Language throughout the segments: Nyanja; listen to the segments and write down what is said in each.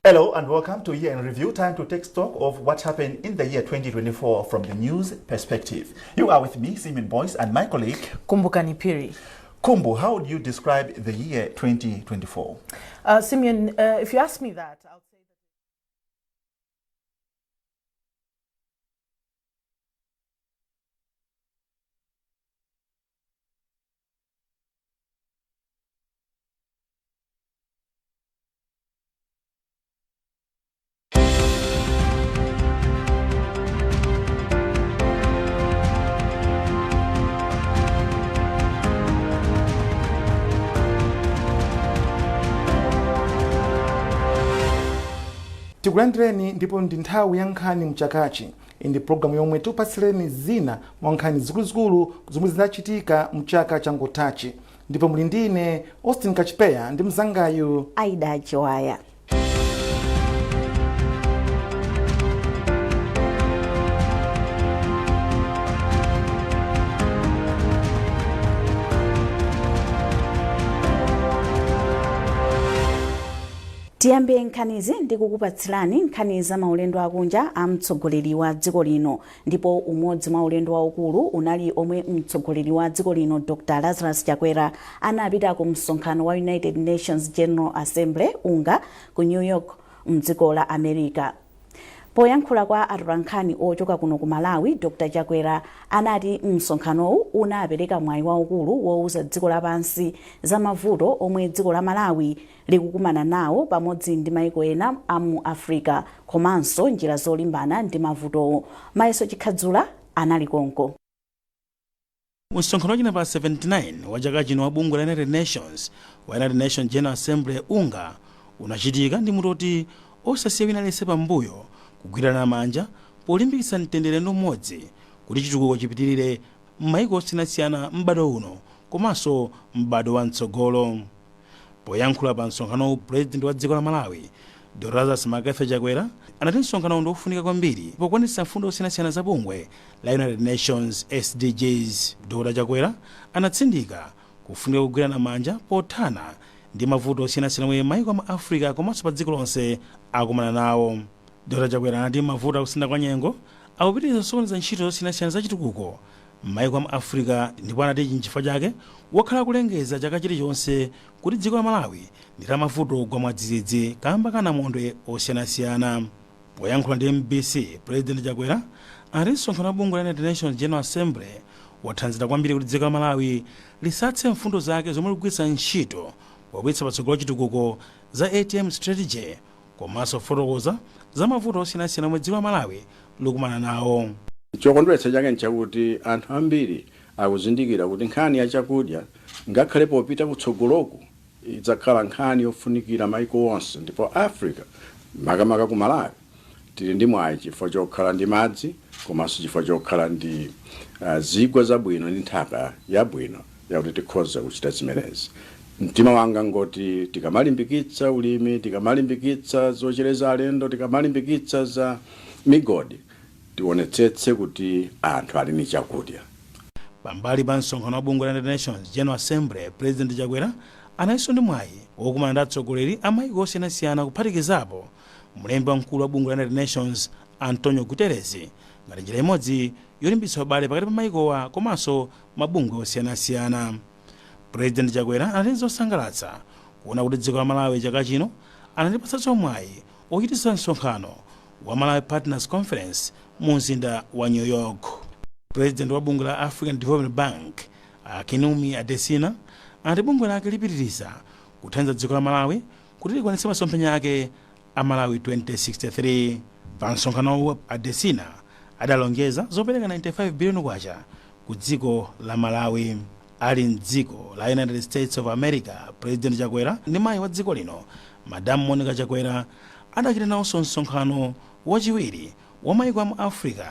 Hello and welcome to Year in Review, time to take stock of what happened in the year 2024 from the news perspective. You are with me, Simon Boyce, and my colleague, Kumbukani Piri. Kumbu, how would you describe the year 2024? Simeon, if you ask me that, I would say that tikulandireni ndipo ndi nthawi ya nkhani mchakachi. Indi programu yomwe tupatsileni zina mwa nkhani zikuluzikulu zomwe zinachitika mchaka changothachi. Ndipo muli ndine Austin Kachipeya ndi mzangayu Aida Chiwaya. Tiyambe nkhanizi ndikukupatsilani nkhani za maulendo akunja a mtsogoleri wa dziko lino, ndipo umodzi mwa ulendo waukulu unali omwe mtsogoleri wa dziko lino Dr. Lazarus Chakwera anapita ku msonkhano wa United Nations General Assembly UNGA ku New York mdziko la America. Poyankhula kwa atolankhani ochoka kuno ku Malawi, Dr. Chakwera anati msonkhanowu unapereka mwayi waukulu wowuza dziko lapansi za mavuto omwe dziko la Malawi likukumana nawo pamodzi ndi maiko ena a mu Africa, komanso njira zolimbana ndi mavutowo. Mayeso Chikhadzula anali konko. Msonkhano wachina pa 79 wa chaka chino wa bungwe la United Nations General Assembly UNGA unachitika ndi mutoti osasiya wina lese pambuyo kugwirana manja polimbikitsa mtendere umodzi kuti chitukuko chipitirire m'mayiko osiyanasiyana m'bado uno komanso m'bado wa mtsogolo. Poyankhula pa msonkhano, President wa dziko la Malawi Dr. Lazarus Chakwera anati msonkhano ndi ofunika kwambiri pokwanitsa mfundo osiyanasiyana za bungwe la United Nations SDGs. Dr. Chakwera anatsindika kufunika kugwirana manja pothana ndi mavuto osiyanasiyana omwe mayiko a Africa komanso pa dziko lonse akumana nawo. Dr. Chakwera anati mavuto akusintha kwa nyengo akupitiriza kusokoneza ntchito zosiyanasiyana za chitukuko m'mayiko a Africa, ndipo anati chifukwa chake wakhala kulengeza chaka chilichonse kuti dziko la Malawi ndi la mavuto ogwa mwadzidzidzi kamba ka namondwe osiyanasiyana. Poyankhula ndi MBC, President Chakwera anati msonkhano wa bungwe la United Nations General Assembly wathandiza kwambiri kuti dziko la Malawi lisatse mfundo zake zomwe ligwiritsa ntchito popititsa patsogolo chitukuko za ATM strategy komanso fotokoza za mavuto osiyanasiyana omwe dziko la Malawi likumana nawo. Chokondweretsa chake nchakuti anthu ambiri akuzindikira kuti nkhani ya chakudya ngakhale popita kutsogoloku idzakhala nkhani yofunikira maiko onse, ndipo Africa makamaka ku Malawi tili ndi mwayi chifukwa chokhala ndi madzi komanso chifukwa chokhala ndi zigwa zabwino ndi nthaka yabwino yakuti tikhoza kuchita zimenezi. Mtima wanga ngoti tikamalimbikitsa ulimi, tikamalimbikitsa zochereza alendo, tikamalimbikitsa za migodi, tionetsetse kuti anthu ali ndi chakudya. Pambali pa msonkhano wa bungwe la United Nations General Assembly, President Chakwera anayinso ndi mwayi wokumana ndi atsogoleri a mayiko osiyanasiyana kuphatikizapo mlembi wamkulu wa bungwe la United Nations Antonio Guterres ngati njira imodzi yolimbitsa ubale pakati pa mayikowa komanso mabungwe osiyanasiyana. President Chakwera anati zosangalatsa kuona kuti dziko la Malawi chaka chino anatipatsanso mwayi ochititsa msonkhano wa Malawi Partners Conference mu mzinda wa New York. President wa bungwe la African Development Bank Akinwumi Adesina anati bungwe lake lipitiriza kuthandiza dziko la Malawi kuti likwanitse masomphenya ake a Malawi 2063. Pa msonkhano Adesina adalongeza zopereka 95 billion kwacha ku dziko la Malawi. Ali mdziko la United States of America, President Chakwera ndi mayi wa dziko lino Madam Monica Chakwera adachita nawonso msonkhano wachiwiri wa mayiko a Africa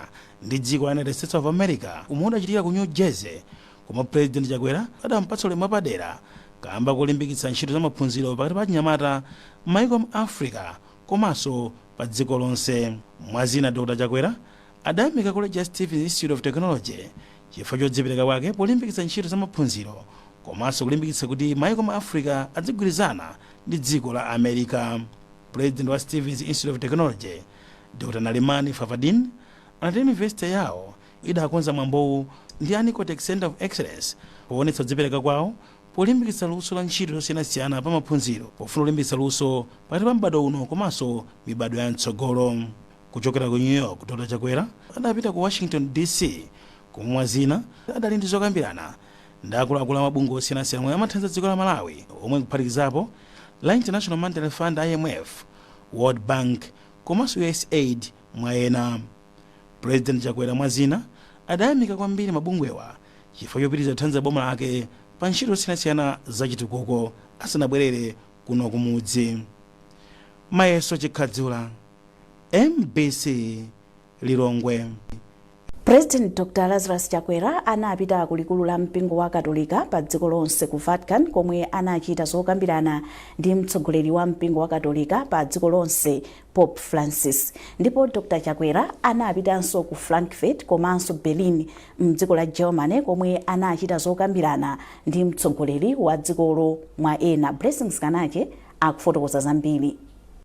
ndi dziko la United States of America umwe udachitika ku New Jersey, koma President Chakwera adampatsa ulemu wapadera kamba kulimbikitsa ntchito za maphunziro pakati pa achinyamata mayiko a Africa komanso pa dziko lonse. Mwazina, Dr. Chakwera adayamika College Stevens Institute of Technology chifukwa chodzipereka kwake polimbikitsa ntchito za maphunziro komanso kulimbikitsa kuti mayiko ma Africa adzigwirizana ndi dziko la America. president wa Stevens Institute of Technology Dr. Narimani Favadin anati university yawo idakonza mwambowu ndi Anicotex Center of Excellence poonetsa kudzipereka kwawo polimbikitsa luso la ntchito zosiyanasiyana pa maphunziro pofuna kulimbikitsa luso pakati pa m'bado uno komanso mibado ya mtsogolo. Kuchokera ku New York, Dr. Chakwera adapita ku Washington DC kumwa zina adali ndi zokambirana ndi akuluakulu amabungwe osiyanasiyana omwe amathandiza dziko la Malawi omwe kuphatikizapo la International Monetary Fund IMF, World Bank komanso USAID mwa ena. President Chakwera mwa zina adayamika kwambiri mabungwewa chifukwa chopitiriza kuthandiza boma lake pa ntchito zosiyanasiyana zachitukuko asanabwerere kuno kumudzi. Mayeso Chikhadzula, MBC Lilongwe. President Dr. Lazarus Chakwera anapita kulikulu la mpingo wa Katolika pa dziko lonse ku Vatican komwe anachita zokambirana ndi mtsogoleri wa mpingo wa Katolika pa dziko lonse Pope Francis. Ndipo Dr. Chakwera anapitanso ku Frankfurt komanso Berlin mdziko la Germany komwe anachita zokambirana ndi mtsogoleri wa dzikolo mwa ena. Blessings Kanache akufotokoza zambiri.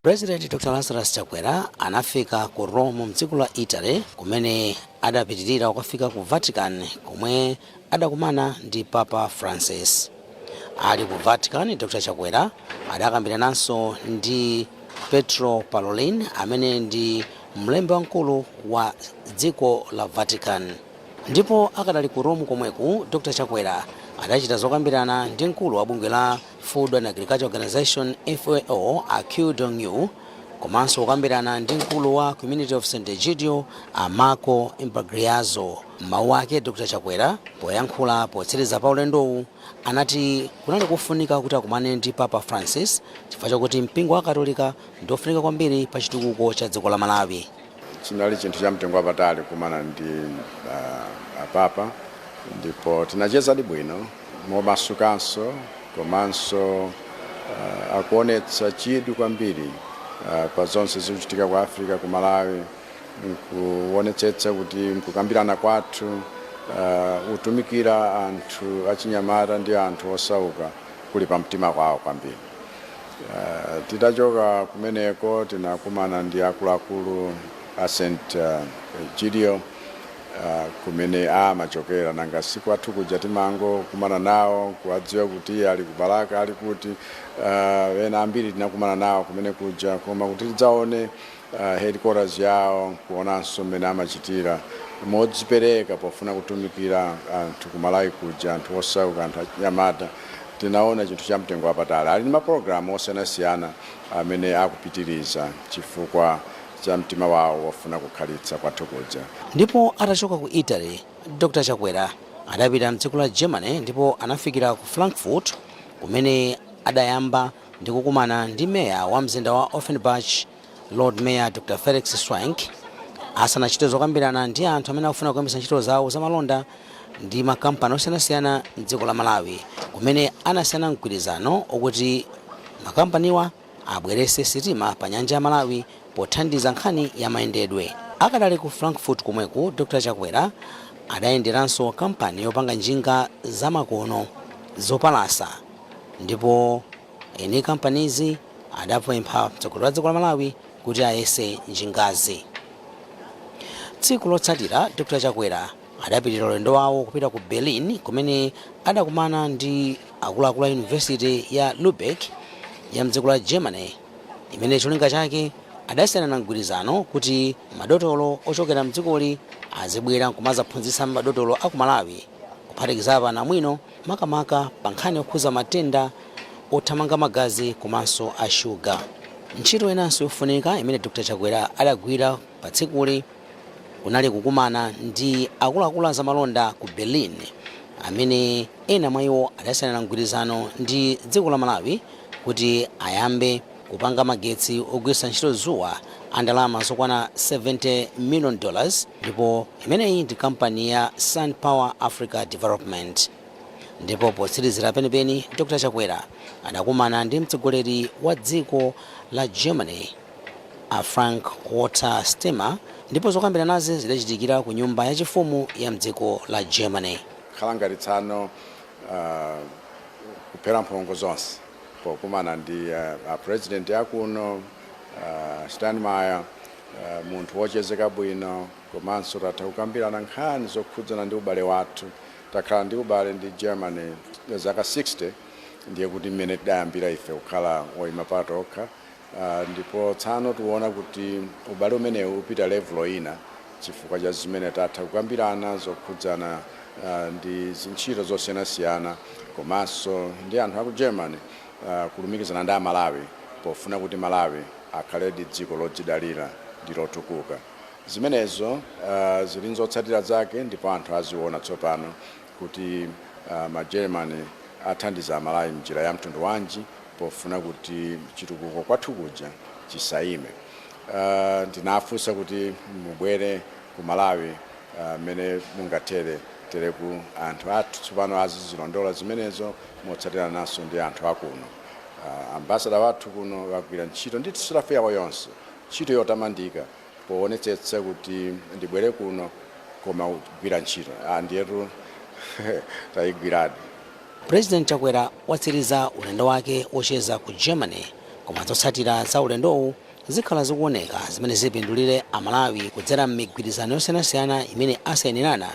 President Dr. Lazarus Chakwera anafika ku Rome mdziko la Italy kumene adapitirira kukafika ku Vatican komwe adakumana ndi Papa Francis. Ali ku Vatican, Dr. Chakwera adakambirananso ndi Pietro Parolin amene ndi mlembi wamkulu wa dziko la Vatican. Ndipo akadali ku Rome komweku, Dr. Chakwera adachita zokambirana ndi mkulu wa bungwe la Food and Agriculture Organization FAO Q Dong-yu komanso kukambirana ndi mkulu wa Community of St. Egidio Marco Imbragliazzo. Mawu ake Dr. Chakwera poyankhula potsiriza pa ulendowu anati kunali kufunika kuti akumane ndi Papa Francis chifukwa chakuti mpingo wa Katolika ndofunika kwambiri pa chitukuko cha dziko la Malawi. Chinali chinthu cha mtengo wapatali kumana ndi Papa, ndipo tinacheza bwino momasukanso komanso akuonetsa chidwi kwambiri pa zonse zikuchitika ku Africa ku Malawi, nkuonetsetsa kuti mkukambirana kwathu utumikira anthu achinyamata ndi anthu osauka kuli pa mtima kwawo kwambiri. Titachoka kumeneko tinakumana ndi akuluakulu a St. Egidio kumene amachokera nanga siku athu kuja timango kumana nawo kuwadziwa kuti ali kubalaka ali kuti ena ambiri tinakumana nawo kumene kuja koma kuti tidzaone headquarters yawo kuonanso mmene amachitira modzipereka pofuna kutumikira anthu ku Malawi kuja anthu osauka anthu achinyamata. Tinaona chinthu cha mtengo wapatali. Ali ndi mapulogalamu osiyanasiyana amene akupitiriza chifukwa cha mtima wawo wafuna kukhalitsa kwathu kuja. Ndipo atachoka ku Italy, Dr. Chakwera adapita mdziko la Germany ndipo anafikira ku Frankfurt kumene adayamba ndi kukumana ndi meya wa mzinda wa Offenbach, Lord Mayor Dr. Felix Schwenk. Asanachite zokambirana ndi anthu amene akufuna kuyambitsa ntchito zawo za malonda ndi makampani osiyanasiyana mdziko la Malawi kumene anasiyana mgwirizano okuti makampaniwa abwerese sitima pa nyanja ya Malawi pothandiza nkhani ya mayendedwe. Akadali ku Frankfurt kumweku, Dr. Chakwera adayenderanso kampani yopanga njinga zamakono zopalasa, ndipo eni kampanizi adapempha mtsogoleri wa dziko la Malawi kuti ayese njingazi. Tsiku lotsatira, Dr. Chakwera adapitira ulendo wawo kupita ku Berlin kumene adakumana ndi akuluakulu a University ya Lübeck ya mdziko la Germany imene cholinga chake adasiyana na mgwirizano kuti madotolo ochokera mdzikoli azibwera nkumazaphunzitsa madotolo aku Malawi kuphatikizapo namwino makamaka pa nkhani yokhuza matenda othamanga magazi komanso a shuga. Ntchito inanso yofunika imene Dr. Chakwera adagwira pa tsikuli kunali kukumana ndi akuluakulu a zamalonda ku Berlin amene ena mwa iwo adasiyana na mgwirizano ndi dziko la Malawi kuti ayambe kupanga magetsi ogwiritsa ntchito zuwa a ndalama zokwana $70 million, ndipo imeneyi ndi kampani ya Sun Power Africa Development. Ndipo potsirizira penipeni, Dr. Chakwera adakumana ndi mtsogoleri wa dziko la Germany a Frank Walter Steinmeier, ndipo zokambirana nazi zidachitikira ku nyumba yachifumu ya mdziko la Germany. Khalangalitsano kuphera mphongo zonse pokumana ndi president yakuno Steinmeier munthu wochezeka bwino komanso tatha kukambirana nkhani zokhudzana ndi ubale wathu. Takhala ndi ubale ndi Germany zaka 60 ndiye kuti mmene tidayambira ife kukhala oyima patokha. Ndipo tsano tiona kuti ubale umenewu upita level ina chifukwa cha zimene tatha kukambirana zokhudzana ndi zintchito zosiyanasiyana komanso ndi anthu aku Germany kulumikizana ndi Malawi pofuna kuti Malawi akhale ndi dziko lodzidalira ndi lotukuka. Zimenezo zili zotsatira zake ndipo anthu aziona tsopano kuti ma-Germany athandiza Malawi m'njira ya mtundu wanji pofuna kuti chitukuko kwathu kuja chisayime. Ndinafunsa kuti mubwere ku Malawi mene mungatere tereku anthu athu tsopano azizilondola zimenezo motsatira naso ndi anthu akuno. Ambassador wathu kuno wagwira ntchito ndi South yawo yonse ntchito yotamandika poonetsetsa kuti ndibwere kuno koma kugwira ntchito ndiyetu tayigwiradi. President Chakwera watsiriza ulendo wake wocheza ku Germany koma zotsatira za ulendowu zikhala zikuoneka zimene zipindulire Amalawi kudzera m'migwirizano yosiyanasiyana imene asayinirana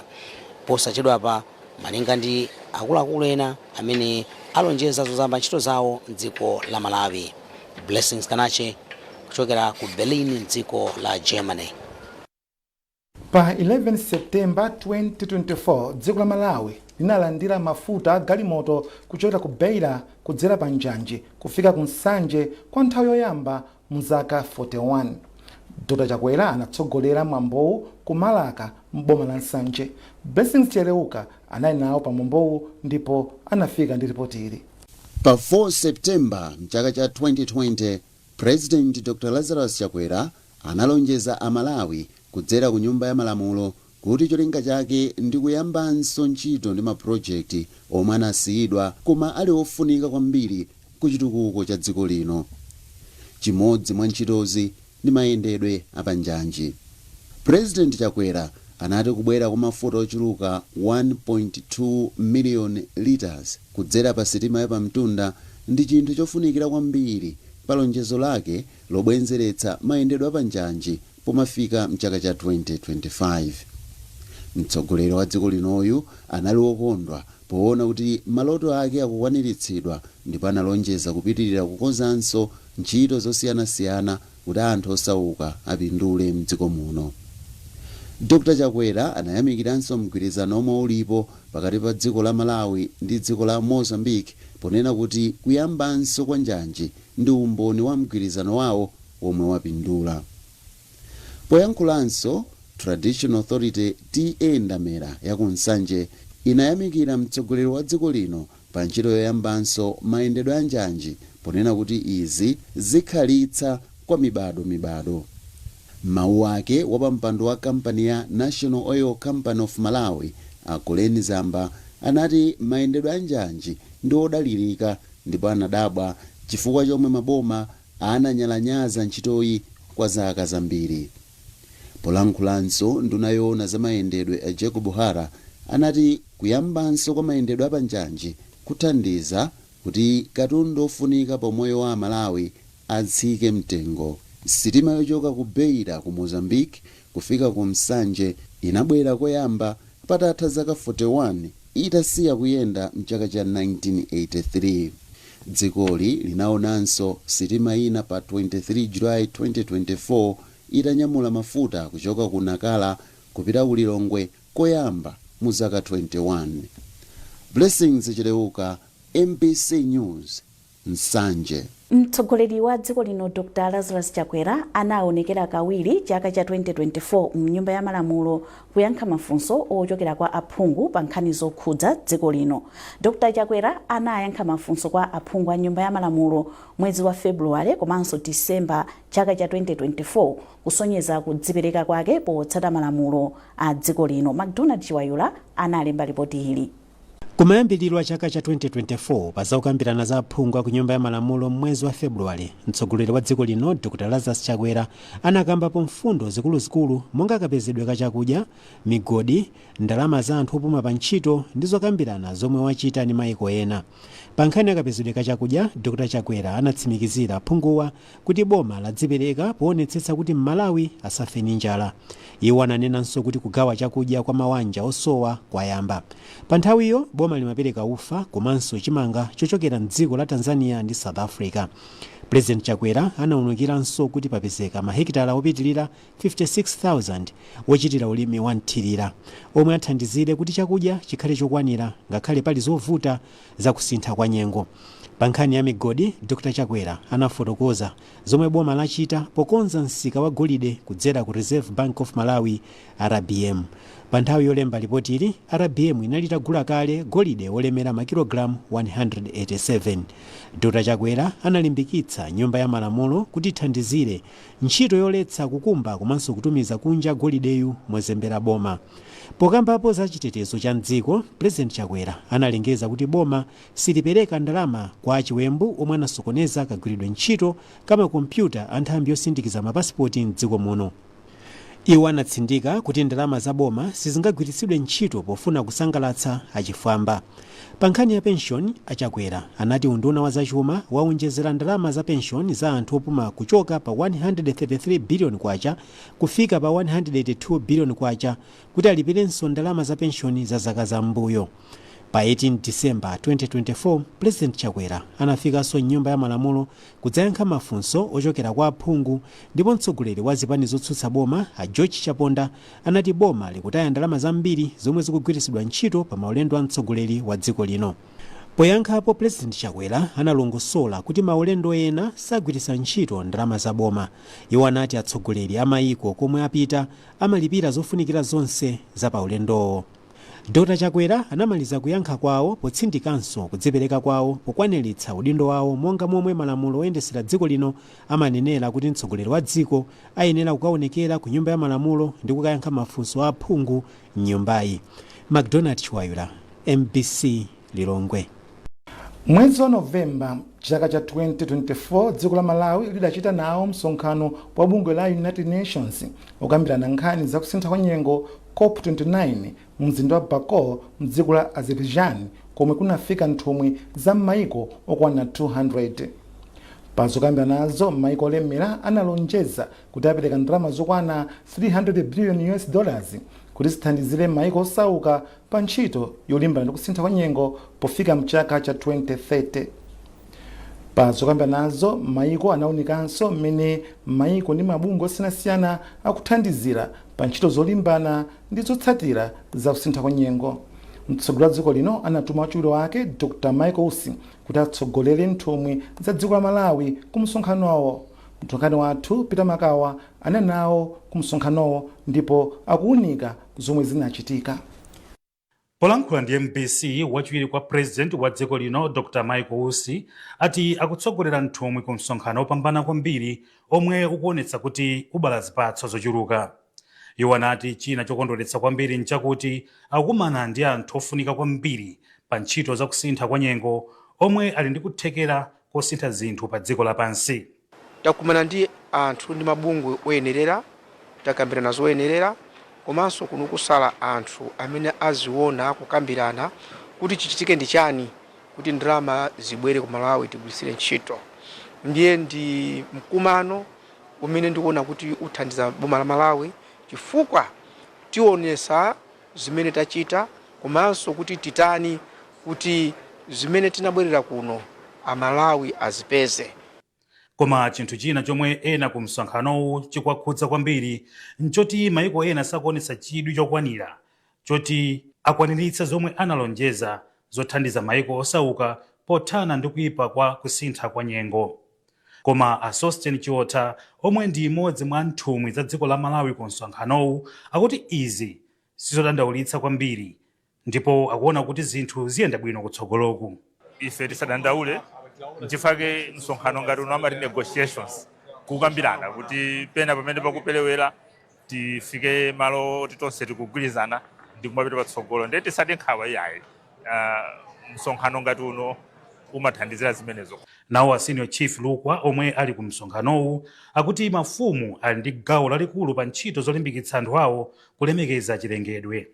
posachedwapa malinga ndi akuluakulu ena amene alonjeza zozamba ntchito zawo m'dziko la Malawi. Blessings Kanache kuchokera ku Berlin m'dziko la Germany. Pa 11 Septemba 2024 dziko la Malawi linalandira mafuta a galimoto kuchokera ku Beira kudzera pa Njanji kufika ku Nsanje kwa nthawi yoyamba mu zaka 41. Dr. Chakwera anatsogolera mwambowu ku Malaka m'boma la Nsanje. Blessings Chereuka anali nawo pa mwambowu ndipo anafika ndi ripoti ili. Pa 4 Septemba mchaka cha 2020 President Dr. Lazarus Chakwera analonjeza Amalawi kudzera ku nyumba ya malamulo kuti cholinga chake ndi kuyambanso ntchito ndi maprojekti omwe anasiyidwa koma ali ofunika kwambiri ku chitukuko cha dziko lino. Chimodzi mwa ntchitozi ndi mayendedwe apanjanji. President Chakwera anati kubwera kwa mafuta ochuluka 1.2 million liters kudzera pa sitima ya pamtunda ndi chinthu chofunikira kwambiri pa lonjezo lake lobwenzeretsa mayendedwe apanjanji pomafika mchaka cha 2025. Mtsogoleri wa dziko linoyu anali wokondwa poona kuti maloto ake akukwaniritsidwa ndipo analonjeza kupitirira kukonzanso ntchito zosiyanasiyana kuti anthu osauka apindule mdziko muno. Dr. Chakwera anayamikiranso mgwirizano omwe ulipo pakati pa dziko la Malawi ndi dziko la Mozambique ponena kuti kuyambanso kwa njanji ndi umboni wa mgwirizano wawo omwe wapindula. Poyankhulanso Traditional Authority TA Ndamera ya ku Nsanje inayamikira mtsogoleri wa dziko lino pa ntchito yoyambanso mayendedwe a njanji ponena kuti izi zikhalitsa kwa mibado. Mawu ake wapampando wa kampani ya National Oil Company of Malawi Akoleni Zamba anati mayendedwe a njanji ndi odalirika ndipo anadabwa chifukwa chomwe maboma ananyalanyaza ntchitoyi kwa zaka zambiri. Polankhulanso nduna yoona za mayendedwe a Jacob Hara anati kuyambanso kwa mayendedwe apanjanji kuthandiza kuti katundu ofunika pa moyo wa Malawi atsike mtengo. Sitima yochoka ku Beira ku Mozambique kufika ku Nsanje inabwera koyamba patatha zaka 41 itasiya kuyenda mchaka cha 1983. Dzikoli linaonanso sitima ina pa 23 July 2024 itanyamula mafuta kuchoka ku Nakala kupita ku Lilongwe koyamba mu zaka 21. Blessings Chereuka, MBC News, Nsanje. Mtsogoleri wa dziko lino Dr. Lazarus Chakwera anaonekera kawiri chaka cha 2024 mnyumba ya malamulo kuyankha mafunso ochokera kwa aphungu pa nkhani zokhudza dziko lino. Dr. Chakwera anayankha mafunso kwa aphungu a nyumba ya malamulo mwezi wa Februwale komanso Disemba chaka cha 2024 kusonyeza kudzipereka kwake potsata malamulo a dziko lino. McDonald Chiwayula analemba ripoti hili. kumayambiliro a chaka cha 2024 pa zokambirana za aphungu ku nyumba ya malamulo mwezi wa Februwale, mtsogoleri wa dziko lino Dr. Lazarus Chakwera anakambapo mfundo zikuluzikulu monga kapezedwe ka chakudya, migodi, ndalama za anthu opuma pa ntchito ndi zokambirana zomwe wachita ndi mayiko ena. Pa nkhani ya kapezedwe ka chakudya, Dr. Chakwera anatsimikizira aphunguwa kuti boma ladzipereka poonetsetsa kuti Malawi asafe ndi njala. Iwo ananenanso kuti kugawa chakudya kwa mabanja osowa kwayamba. Pa nthawiyo boma limapereka ufa komanso chimanga chochokera mdziko la Tanzania ndi South Africa. President Chakwera anawunukiranso kuti papezeka mahekitala opitilira 56,000 wochitira ulimi wa nthirira omwe athandizire kuti chakudya chikhale chokwanira ngakhale pali zovuta za kusintha kwa nyengo. Pa nkhani ya migodi, Dr. Chakwera anafotokoza zomwe boma lachita pokonza msika wa golide kudzera ku Reserve Bank of Malawi RBM. Pa nthawi yolemba ripoti ili, RBM inali itagula kale golide olemera makilogramu 187. Dr. Chakwera analimbikitsa nyumba ya malamulo kuti ithandizire ntchito yoletsa kukumba komanso kutumiza kunja golideyu mozembera boma. Pokambapo za chitetezo cha mdziko, President Chakwera analengeza kuti boma silipereka ndalama kwa achiwembu omwe anasokoneza kagwiridwe ntchito kama kompyuta a nthambi yosindikiza mapasipoti mdziko muno. Iwo anatsindika kuti ndalama za boma sizingagwiritsidwe ntchito pofuna kusangalatsa achifwamba. Pa nkhani ya pension, Chakwera anati unduna wa zachuma waonjezera ndalama za pension za anthu opuma kuchoka pa 133 billion kwacha kufika pa 182 billion kwacha kuti alipirenso ndalama za pension za zaka za mbuyo. Pa 18 December 2024, President Chakwera anafikanso nyumba ya malamulo kudzayankha mafunso ochokera kwa aphungu, ndipo mtsogoleri wa zipani zotsutsa boma a George Chaponda anati boma likutaya ndalama zambiri zomwe zikugwiritsidwa ntchito pa maulendo a mtsogoleri wa dziko lino. Poyankhapo, President Chakwera analongosola kuti maulendo ena sagwiritsa ntchito ndalama za boma. Iwo anati atsogoleri a mayiko komwe apita amalipira zofunikira zonse za paulendowo. Dr. Chakwera anamaliza kuyankha kwawo potsindikanso kudzipereka kwawo pokwaniritsa udindo wawo monga momwe malamulo oyendesera dziko lino amanenera kuti mtsogoleri wa dziko ayenera kukaonekera ku nyumba ya malamulo ndi kukayankha mafunso a aphungu m'nyumbayi. McDonald Chiwayula, MBC Lilongwe. Mwezi wa Novemba chaka cha 2024 dziko la Malawi lidachita nawo msonkhano wa bungwe la United Nations okambirana nkhani za kusintha kwa nyengo COP29 mu mzinda wa Baku mdziko la Azerbaijan, komwe kunafika nthumwi za m'mayiko okwana 200. Pa zokambirana nazo, m'mayiko olemera analonjeza kuti apereka ndalama zokwana $300 billion kuti zithandizire m'mayiko osauka pa ntchito yolimbana ndi kusintha kwa nyengo pofika mchaka cha 2030. Pa zokambirana nazo, mayiko anaunikanso mmene mayiko ndi mabungwe osiyanasiyana akuthandizira pa ntchito zolimbana ndi zotsatira za kusintha kwa nyengo. Mtsogoleri wa dziko lino anatuma wachiwiri wake Dr. Michael Usi kuti atsogolere nthumwi za dziko la Malawi ku msonkhanowo. Mtolankhani wathu Peter Makawa anali nawo ku msonkhanowo ndipo akuunika zomwe zinachitika. Polankhula ndi MBC, wachiwiri kwa President wa dziko lino Dr. Michael Usi ati akutsogolera nthumwi ku msonkhano opambana kwambiri omwe ukuonetsa kuti ubala zipatso zochuluka. Iwo anati china chokondweretsa kwambiri nchakuti akukumana ndi anthu ofunika kwambiri pa ntchito za kusintha kwa nyengo omwe ali ndi kuthekera kosintha zinthu pa dziko lapansi. Takumana ndi anthu ndi mabungwe oyenerera, takambirana zoyenerera, komanso kuno kusala anthu amene aziona kukambirana kuti chichitike ndi chani kuti ndalama zibwere ku Malawi tigwiritsire ntchito. Ndiye ndi mkumano umene ndikuona kuti uthandiza boma la Malawi chifukwa tionesa zimene tachita, komanso kuti titani kuti zimene tinabwerera kuno Amalawi azipeze. Koma chinthu china chomwe ena ku msonkhanowu chikwakhudza kwambiri nchoti mayiko ena sakuonetsa chidwi chokwanira choti akwaniritsa zomwe analonjeza zothandiza mayiko osauka pothana ndi kuyipa kwa kusintha kwa nyengo. Koma a Sostene Chiota, omwe ndi imodzi mwa nthumwi za dziko la Malawi ku msonkhanowu, akuti izi sizodandaulitsa kwambiri ndipo akuona kuti zinthu ziyenda bwino kutsogoloku. Ife tisadandaule nchifake msonkhano ngati uno amati negotiations kukambirana kuti pena pamene pakupelewera tifike malo oti tonse tikugwirizana ndi kumapita patsogolo. Ndiye tisati nkhawa iyayi msonkhano ngati uno umathandizira zimenezo. Nawo a senior chief Lukwa omwe ali ku msonkhanowu akuti mafumu ali ndi gawo lalikulu pa ntchito zolimbikitsa anthu awo kulemekeza chilengedwe,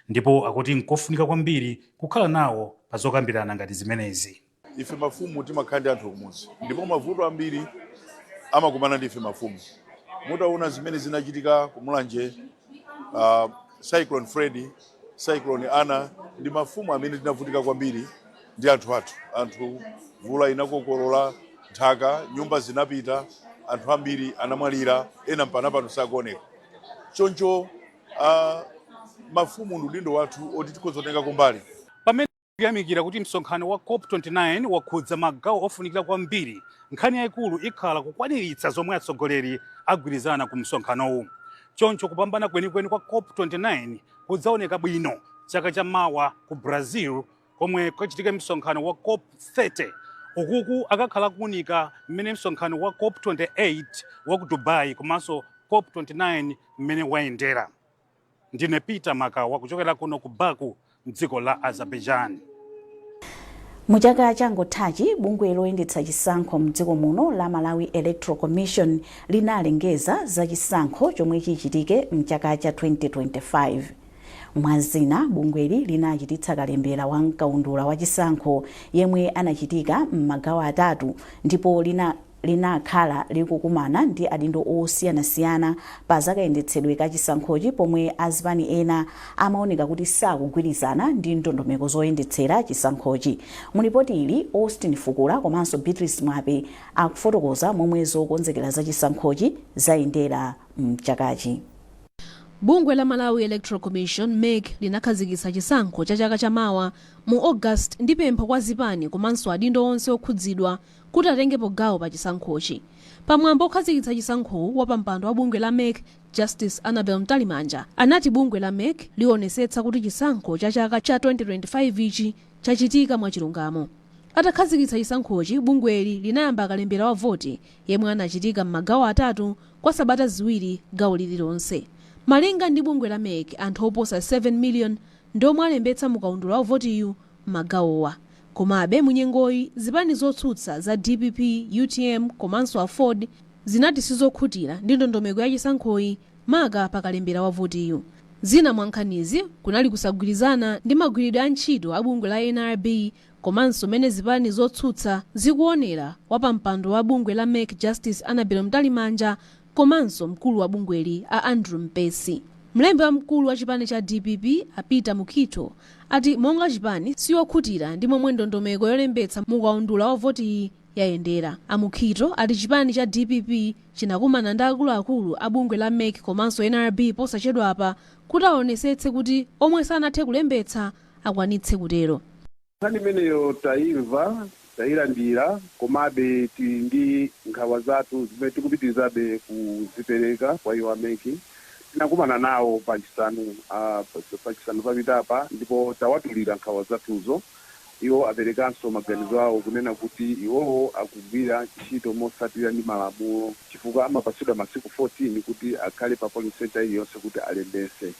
ndipo akuti nkofunika kwambiri kukhala nawo pa zokambirana ngati zimenezi. Ife mafumu timakhala ndi anthu kumudzi, ndipo mavuto ambiri amakumana ndi ife mafumu. Mutaona zimene zinachitika kumulanje, Cyclone Freddy, Cyclone Ana, ndi mafumu amene tinavutika kwambiri ndi anthu mvula inakokolola nthaka, nyumba zinapita, anthu ambiri anamwalira, ena mpano sakuoneka. Choncho mafumu ndi udindo wathu oti tikhozotenga kumbali. Pamene kuyamikira kuti msonkhano wa COP29 wakhudza magawo ofunikira kwambiri, nkhani yayikulu ikhala kukwaniritsa zomwe atsogoleri agwirizana ku msonkhanowu. Choncho kupambana kwenikweni kwa COP29 kudzaoneka bwino chaka chamawa ku Brazil, komwe kukachitika msonkhano wa COP30. Ukuku akakhala kuunika mmene msonkhano wa COP28 wa ku Dubai komanso COP29 mmene wayendera. Ndine Peter Makawa kuchokera kuno ku Baku mdziko la Azerbaijan. Muchaka changothachi bungwe loyendetsa chisankho mdziko muno la Malawi Electoral Commission linalengeza za chisankho chomwe chichitike mchaka cha 2025. Mwazina bungweli linachititsa kalembera wa mkaundula wa chisankho yemwe anachitika m'magawo atatu, ndipo linakhala likukumana ndi adindo osiyanasiyana pa zakayendetsedwe ka chisankhochi, pomwe azipani ena amaoneka kuti sakugwirizana ndi ndondomeko zoyendetsera chisankhochi. Mulipoti ili Austin Fukula komanso Beatrice Mwape akufotokoza momwe zokonzekera za chisankhochi zayendera mchakachi. Bungwe la Malawi Electoral Commission MEC linakhazikitsa chisankho cha chaka chamawa mu August ndi pempho kwa zipani komanso adindo onse okhudzidwa kuti atengepo gawo pa chisankhochi. Pamwambo okhazikitsa chisankhowu wapampando wa bungwe la MEC Justice Annabel Mtalimanja anati bungwe la MEC lionesetsa kuti chisankho cha chaka cha 2025 ichi chachitika mwachilungamo. Atakhazikitsa chisankhochi, bungweli linayamba kalembera wa voti yemwe anachitika m'magawo atatu kwa sabata ziwiri gawo lililonse. Malinga ndi bungwe la MEC, anthu oposa 7 million ndomwe alembetsa mukaundula wa votiyu m'magawowa. Komabe munyengoyi zipani zotsutsa za DPP, UTM komanso AFORD zinati sizokhutira ndi ndondomeko ya chisankhoyi maka pakalembera wa votiyu. Zina mwa nkhanizi kunali kusagwirizana ndi magwiridwe a ntchito a bungwe la NRB komanso mene zipani zotsutsa zikuonera wapampando wa bungwe la MEC Justice Annabel Mtalimanja komanso mkulu wa bungweli a Andrew Mpesi. Mlembi wa mkulu wa chipani cha DPP Peter Mukhito ati monga chipani siyokhutira ndi momwe ndondomeko yolembetsa mukaundula wa voti yayendera. Mukhito ati chipani cha DPP chinakumana ndi akuluakulu a bungwe la MEC komanso NRB posachedwapa kuti aonesetse kuti omwe sanathe kulembetsa akwanitse kutero. Nkhani imeneyo tayilandira, komabe tili ndi nkhawa zathu zimene tikupitirizabe kuzipereka kwa iwo ameki. Tinakumana nawo pachisanu papitapa, ndipo tawatulira nkhawa zathuzo. Iwo aperekanso maganizo awo kunena kuti iwowo akugwira ntchito motsatira ndi malamulo, chifukwa amapatsidwa masiku 14 kuti akhale pa polling center iliyonse kuti alembetse.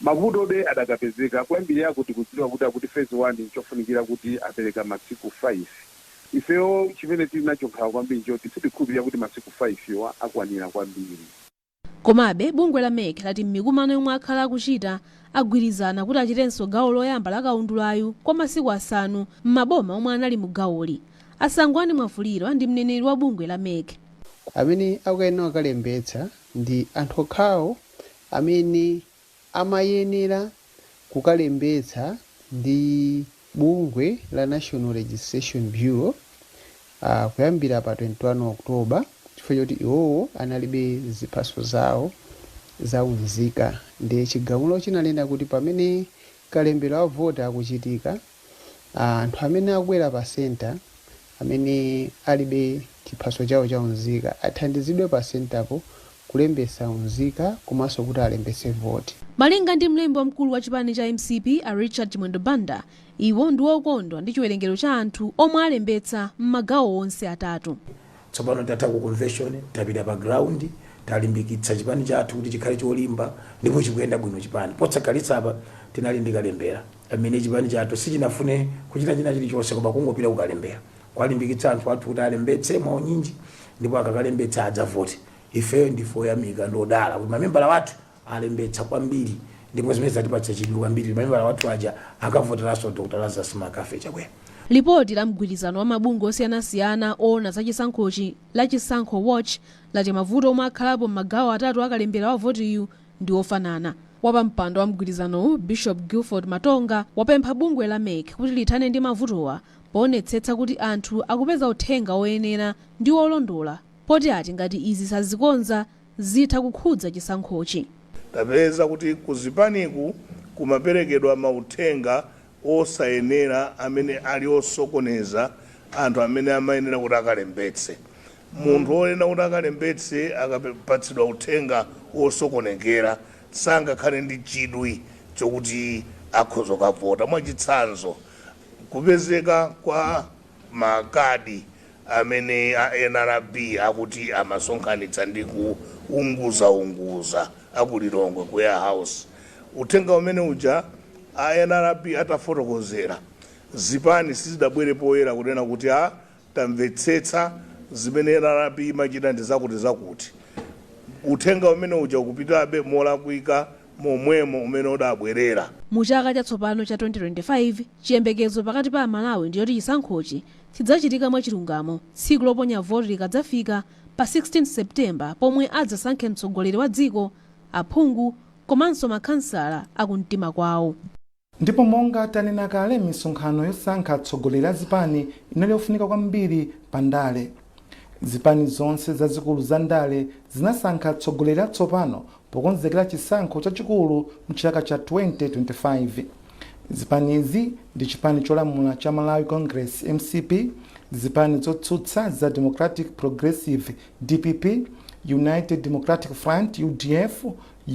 Mavutobe adakapezeka kwambiri akuti kudziwa kuti akuti phase 1 nchofunikira kuti apereka masiku 5. Ifeyo chimene tili nacho nkhawa kwambiri choti sitikhulupirira kuti masiku 5 iwa akwanira kwambiri. Komabe bungwe la MEC lati m'mikumano yomwe akhala akuchita agwirizana kuti achitenso gawo loyamba la kaundulayu kwa masiku 5 m'maboma omwe anali mu gawoli. Asangwani Mwafuliro ndi mneneri wa bungwe la MEC. Amene akuyenera kukalembetsa ndi anthu okhawo amene amayenera kukalembetsa ndi bungwe la National Registration Bureau kuyambira pa 21 Oktoba, chifukwa choti iwowo analibe ziphaso zawo zaunzika. Ndi chigamulo chinalenda kuti pamene kalembera wa voti akuchitika, anthu amene akwera pa senta amene alibe chiphaso chawo chaunzika athandizidwe pa sentapo kulembetsa unzika komanso kuti alembetse voti. Malinga ndi mlembi wa mkulu wa chipani cha MCP Richard Mwendobanda, iwo ndi okondwa ndi chiwerengero cha anthu omwe alembetsa m'magawo onse atatu. Tsopano tatha ku convention, tapita pa ground, talimbikitsa chipani chathu kuti chikhale cholimba ndipo chikuyenda bwino chipani. Potsakalitsa apa tinali ndi kalembera pamene chipani chathu sichinafune kuchita china chilichonse koma kungopita kukalembera kwalimbikitsa anthu athu kuti alembetse mwaunyinji ndipo akakalembetsa adzavote. Ifeyo ndife oyamika ndodala kuti mamembala wathu alembetsa kwambiri ndipo zimene zatipatsa chidwi kwambiri mamembala wathu aja akavoteranso Dr. Lazarus Makafe Chakwera. Lipoti la mgwirizano wa mabungwe osiyanasiyana oona za chisankhochi la Chisankho Watch lati mavuto omwe akhalapo m'magawo atatu akalembera wa votiyu ndi ofanana. Wapampando wa mgwirizanowu Bishop Guilford Matonga wapempha bungwe la MEC kuti lithane ndi mavutowa poonetsetsa kuti anthu akupeza uthenga oyenera ndi olondola, poti ati ngati izi sazikonza zitha kukhudza chisankhochi. Tapeza kuti kuzipaniku kumaperekedwa mauthenga osayenera amene ali osokoneza anthu amene amayenera kuti akalembetse. Munthu oyenera kuti akalembetse akapatsidwa uthenga osokonekera sangakhale ndi chidwi chokuti akhoza kavota. Mwachitsanzo kupezeka kwa makadi amene a NRB akuti amasonkhanitsa ndi kuunguza akulilongwe ku House. Uthenga umene uja a NRB atafotokozera zipani sizidabwere poyera kunena kuti tamvetsetsa zimene NRB imachita ndi zakuti. Uthenga umene uja ukupitabe molakwika momwemo umene udabwerera. Mu chaka chatsopano cha 2025 chiyembekezo pakati pa Malawi ndiyoti chisankhochi chidzachitika mwachilungamo tsiku loponya voti likadzafika pa 16 Septemba pomwe adzasankhe mtsogoleri wa dziko, aphungu komanso makhansala akumtima kwawo. Ndipo monga tanena kale misonkhano yosankha atsogoleri a zipani inali yofunika kwambiri pa ndale. Zipani zonse zazikulu za ndale zinasankha atsogoleri atsopano pokonzekera chisankho chachikulu mchaka cha 2025. Zipani izi ndi chipani cholamula cha Malawi Congress MCP, zipani zotsutsa za Democratic Progressive DPP, United Democratic Front UDF,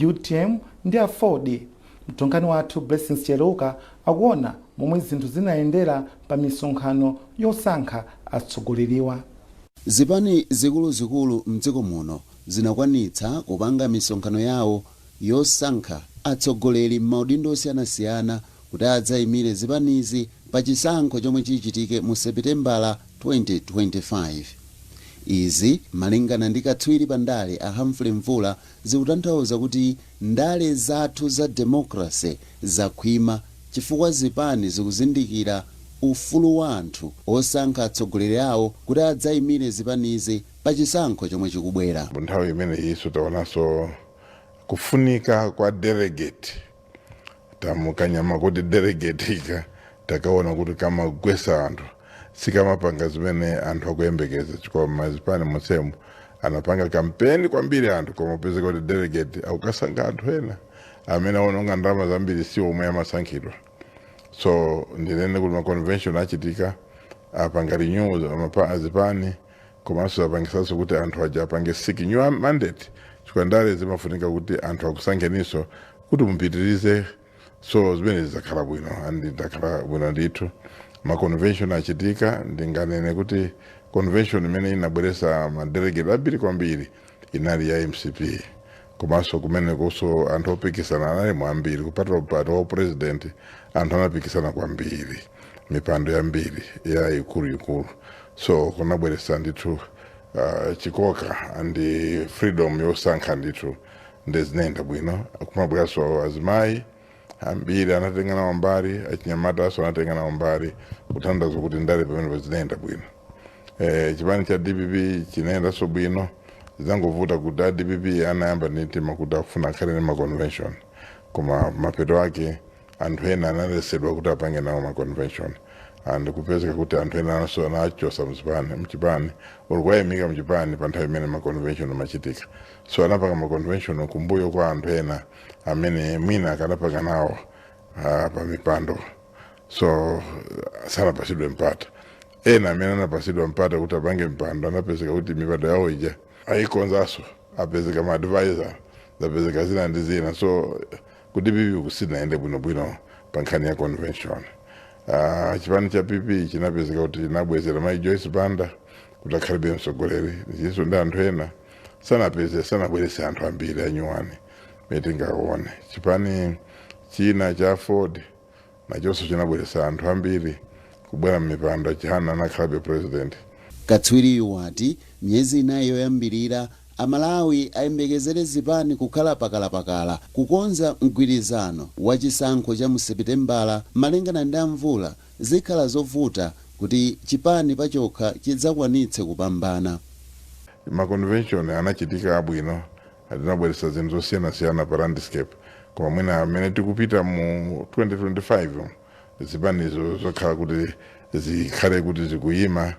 UTM ndi Afodi. Mtonkani wathu Blessings Cheruka akuona momwe zinthu zinayendera pa misonkhano yosankha atsogoleriwa. Zipani zikulu mdziko muno zinakwanitsa kupanga misonkhano yawo yosankha atsogoleri m'maudindo osiyanasiyana kuti adzayimire zipanizi pa chisankho chomwe chichitike mu Seputembala 2025. Izi malingana ndi katswiri pa ndale a Humphrey Mvula zikutanthauza kuti ndale zathu za demokrasi zakhwima chifukwa zipani zikuzindikira ufulu wa anthu osankha atsogoleri awo kuti adzayimire zipanizi pa chisankho chomwe chikubwera. Nthawi imene isu taonanso kufunika kwa delegate tamukanyama kuti delegate ika takaona kuti kamagwesa anthu sikamapanga zimene anthu akuyembekeza chifukwa mazipani monsemo anapanga kampeni kwambiri anthu koma upezeka kuti delegate akukasankha anthu ena amene aononga ndalama zambiri si omwe amasankhidwa. So ndinene kuti ma-convention achitika apanga renew azipani komanso apangisanso kuti anthu aja apange seek new mandate chifukwa ndale zimafunika kuti anthu akusankheniso kuti mupitirize. So zimene zizakhala bwino andi ndakhala bwino ndithu. Ma-convention achitika ndinganene kuti convention imene inabweresa madelegate ambiri kwambiri inali ya MCP komanso kumene kuso anthu opikisana anali mwambiri kupatula upato wa president anthu anapikisana kwambiri mipando yambiri ya ikulu. So kunabweresa ndithu chikoka andi freedom yosankha ndithu ndezinenda bwino. Kumabweraso azimayi ambiri anatengana wambari achinyamata aso anatengana wambari kuthandaza kuti ndale pamene pazinenda bwino. Chipani cha DPP chinenda so bwino zangovuta kuti DPP anayamba nitima kuti akufuna akhale ni ma-convention koma mapeto ake anthu ena analesedwa kuti apange nawo ma-convention and kupezeka kuti anthu ena anaso anachosa mchipani ulikuwayimika mchipani pa nthawi imene ma-convention machitika. So anapanga ma-convention kumbuyo kwa anthu ena amene mwina akanapanga nawo pa mipando. So sanapasidwe mpata ena amene anapasidwa mpata kuti apange mpando anapezeka kuti mipando yawo ija aikonzaso apezeka ma-advisor zapezeka zina ndi zina. So kuti pipi kusinaende bwinobwino pa nkhani ya convention. Chipani cha PP chinapezeka kuti chinabwezera Mai Joyce Banda kuti akhalibe mtsogoleri ndiso ndi anthu ena sanabwerese anthu ambiri anyuwani metingaone. Chipani china cha Ford nachonso chinabweretsa anthu ambiri kubwera m'mipando chihana anakhalabe president. Katswiriyu wati myezi inayi yoyambirira amalawi ayembekezere zipani kukhala pakalapakala kukonza mgwirizano wa chisankho cha mu Seputembala malingana ndi mvula zikhala zovuta kuti chipani pachokha chidzakwanitse kupambana. Maconvention anachitika abwino atinabweretsa zinthu zosiyanasiyana pa landscape koma mwina amene tikupita mu 2025 zipanizo zokhala kuti zikhale kuti zikuyima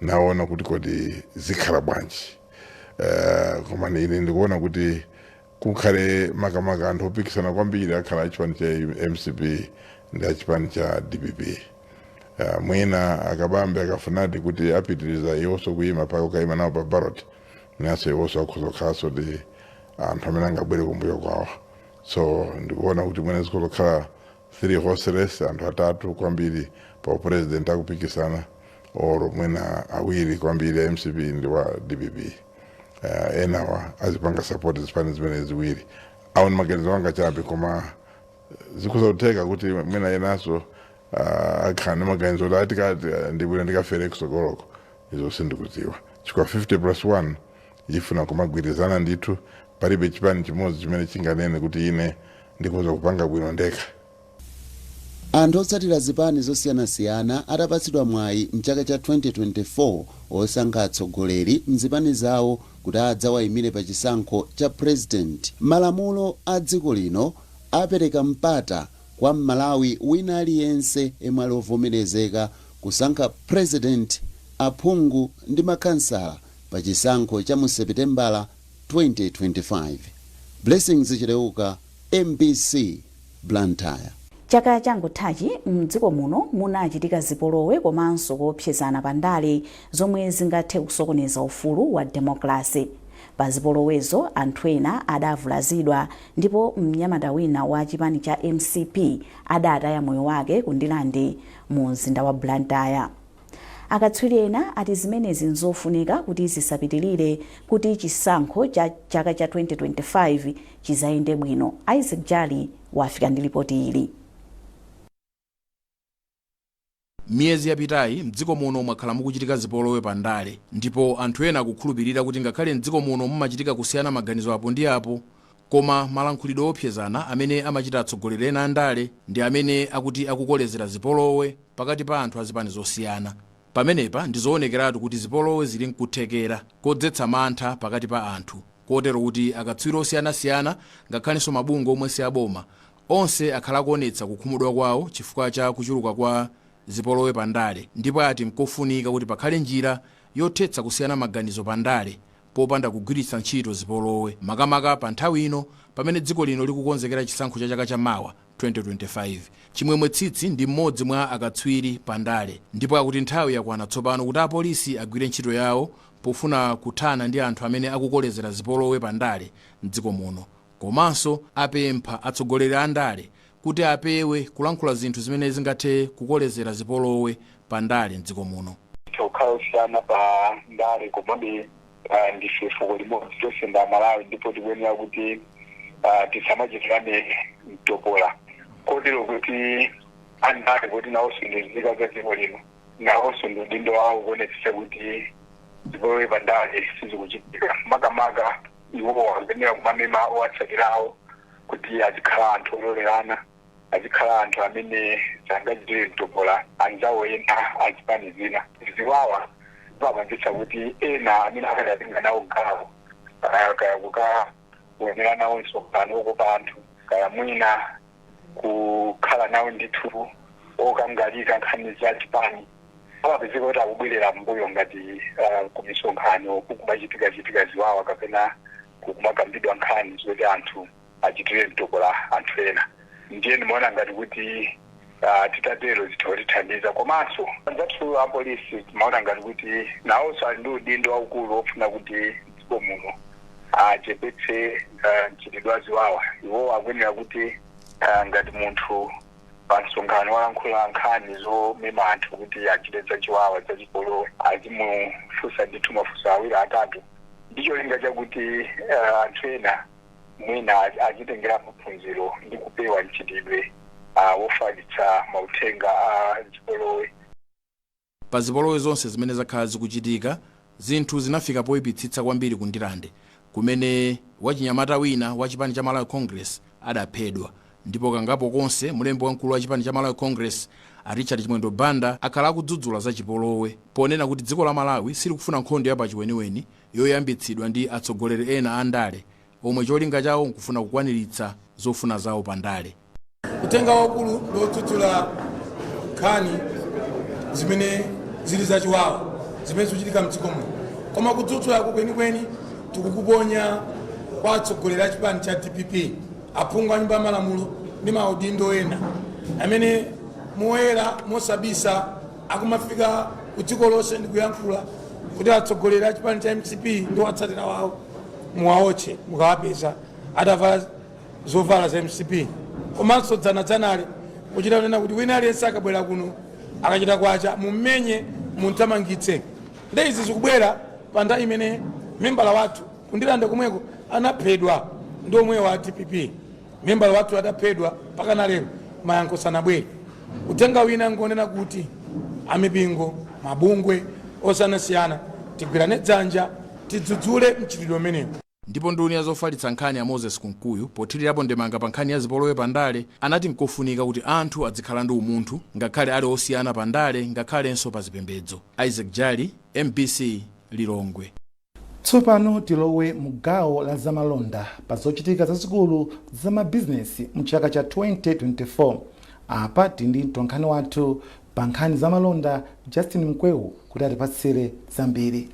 naona kuti kodi zikhala bwanji. Koma ine ndikuona kuti kukhale makamaka anthu opikisana kwambiri akhala achipani cha MCP ndi achipani cha DPP. Mwina akabambe akafunati kuti apitiriza iwonso kuyima paka ukayima nawo pa ballot naso iwonso akuzokhalanso ndi anthu amene angabwere kumbuyo kwawo. So ndikuona kuti mwina zikozokhala 3 horse race, anthu atatu kwambiri pa president akupikisana or mwina awiri kwambiri ya MCP ndi wa DPP. Enawa azipanga support zipani zimene ziwiri awo ni maganizo anga chabe koma zikuzoteka kuti mwina yenaso akhane maganizo lati kati ndibwera ndikafere kusogoloko izo sindikudziwa chikwa 50+1 ifuna kumagwirizana ndithu palibe chipani chimodzi chimene chinganene kuti ine ndikuza kupanga bwino ndekha. Anthu otsatira zipani zosiyanasiyana atapatsidwa mwayi mchaka cha 2024 osankha atsogoleri mzipani zawo kuti adzawayimire pa chisankho cha president. Malamulo a dziko lino apereka mpata kwa Malawi wina aliyense yemwe ali ovomerezeka kusankha president, aphungu ndi makansala pa chisankho cha mu Seputembala 2025. Blessings Chileuka, MBC, Blantyre. Chaka changothachi mdziko muno munachitika zipolowe komanso kuopsezana pandale zomwe zingathe kusokoneza ufulu wa demokrasi. Pa zipolowezo anthu ena adavulazidwa ndipo mnyamata wina wa chipani cha MCP adataya moyo wake kundilande mu mzinda wa Blantyre. Akatswiri ena ati zimenezi nzofunika kuti zisapitilire kuti chisankho cha chaka cha 2025 chizayende bwino. Isaac Jali wafika ndi ripoti ili. Miyezi yapitayi mdziko muno mwakhala mukuchitika zipolowe pandale ndipo anthu ena akukhulupirira kuti ngakhale mdziko muno mumachitika kusiyana maganizo apo ndi apo koma malankhulidwe opsezana amene amachita atsogoleri ena andale ndi amene akuti akukolezera zipolowe pakati pa anthu azipani zosiyana. Pamenepa ndizoonekeratu kuti zipolowe zili nkuthekera kodzetsa mantha pakati pa anthu kotero kuti akatswiri osiyanasiyana ngakhalenso mabungwe omwe si aboma onse akhala kuonetsa kukhumudwa kwawo chifukwa cha kuchuluka kwa zipolowe pandale ndipo ati nkofunika kuti pakhale njira yothetsa kusiyana maganizo pandale popanda kugwiritsa ntchito zipolowe makamaka pa nthawi ino pamene dziko lino likukonzekera chisankho cha chaka chamawa 2025. Chimwemwe Tsitsi ndi mmodzi mwa akatswiri pandale ndipo akuti nthawi yakwana tsopano kuti apolisi agwire ntchito yawo pofuna kuthana ndi anthu amene akukolezera zipolowe pandale mdziko muno. Komanso apempha atsogoleri andale kuti apewe kulankhula zinthu zimene zingathe kukolezera zipolowe pandale mdziko muno. Tokhausiyana pa ndale komabe ndife fuko limodzi tonse nda Malawi ndipo tikuyenera kuti tisamachitirane mtopola kotero kuti andale kuti nawonso ndizika za dziko lino nawonso ndi udindo wawo kuonetsetsa kuti zipolowe pandale sizikuchitika makamaka iwo akuyenera kumamema owatsatirawo kuti azikhala anthu ololerana azikhala anthu amene sangachitire mtopola anzawo ena azipani zina ziwawa zimapangitsa kuti ena amene akadatenga nawo gawo kaya kukaonera nawo msonkhano okopa anthu kaya mwina kukhala nawo ndithu okangalika nkhani za chipani amapezeka kuti akubwerera mbuyo ngati kumisonkhano kukumachitika ziwawa kapena kukumakambidwa nkhani zoti anthu achitire mtopola anthu ena. Ndiye ndimaona ngati kuti titatero zitotithandiza komanso anzathu apolisi timaona ngati kuti nawonso ali ndi udindo waukulu ofuna kuti dziko muno achepetse mchitidwe ziwawa. Iwo akuyenera kuti ngati munthu pa msonkhano walankhula nkhani zomema anthu kuti achite zachiwawa zachipolowe azimufunsa ndithu mafunso awiri atatu ndicho linga chakuti anthu ena mwina achitengera maphunziro ndi kupewa mchitidwe wofalitsa mauthenga a zipolowe. Pa zipolowe zonse zimene zakhala zikuchitika, zinthu zinafika poyipitsitsa kwambiri ku Ndilande, kumene wachinyamata wina wa chipani cha Malawi Congress adaphedwa, ndipo kangapo konse mlembi wamkulu wa chipani cha Malawi Congress Richard Chimwendo Banda akhala akudzudzula za chipolowe, ponena kuti dziko la Malawi silikufuna nkhondo ya pachiweniweni yoyambitsidwa ndi atsogoleri ena a ndale omwe cholinga chawo nkufuna kukwaniritsa zofuna zawo pa ndale. Kutenga wakulu lodzudzula nkhani zimene zili zachiwawa zimene zikuchitika mdziko muno, koma kudzudzula kwenikweni tikukuponya kwa atsogoleri a chipani cha DPP, aphungu a nyumba ya malamulo ndi maudindo ena amene moyera mosabisa akumafika ku dziko lonse ndi kuyankhula kuti atsogoleri a chipani cha MCP ndi watsatira wawo muwaotche mukawapeza adavala zovala za MCP. Komanso dzanali kuchita kunena kuti wina aliyense akabwera kuno akachita kwacha mumenye muntamangitse. Ndeizi zikubwera pa nthawi imene membala wathu kundilanda kumweko anaphedwa ndi omwe wa DPP. Membala wathu adaphedwa mpaka na lero mayankho sanabwere. Utenga wina ngonena kuti amipingo mabungwe osanasiyana tigwirane dzanja tidzudzule mchitidwe umenewu. Ndipo nduna ya zofalitsa nkhani ya Moses Kunkuyu pothirirapo ndemanga pa nkhani ya zipolowe pa ndale anati nkofunika kuti anthu adzikhala ndi umunthu ngakhale ali osiyana pa ndale ngakhalenso pa zipembedzo. Isaac Jali, MBC Lilongwe. Tsopano tilowe mu gawo la zamalonda pa zochitika zazikulu za mabizinesi mchaka cha 2024. Apa tindi mtolankhani wathu pa nkhani zamalonda Justin Mkwewu kuti atipatsire zambiri.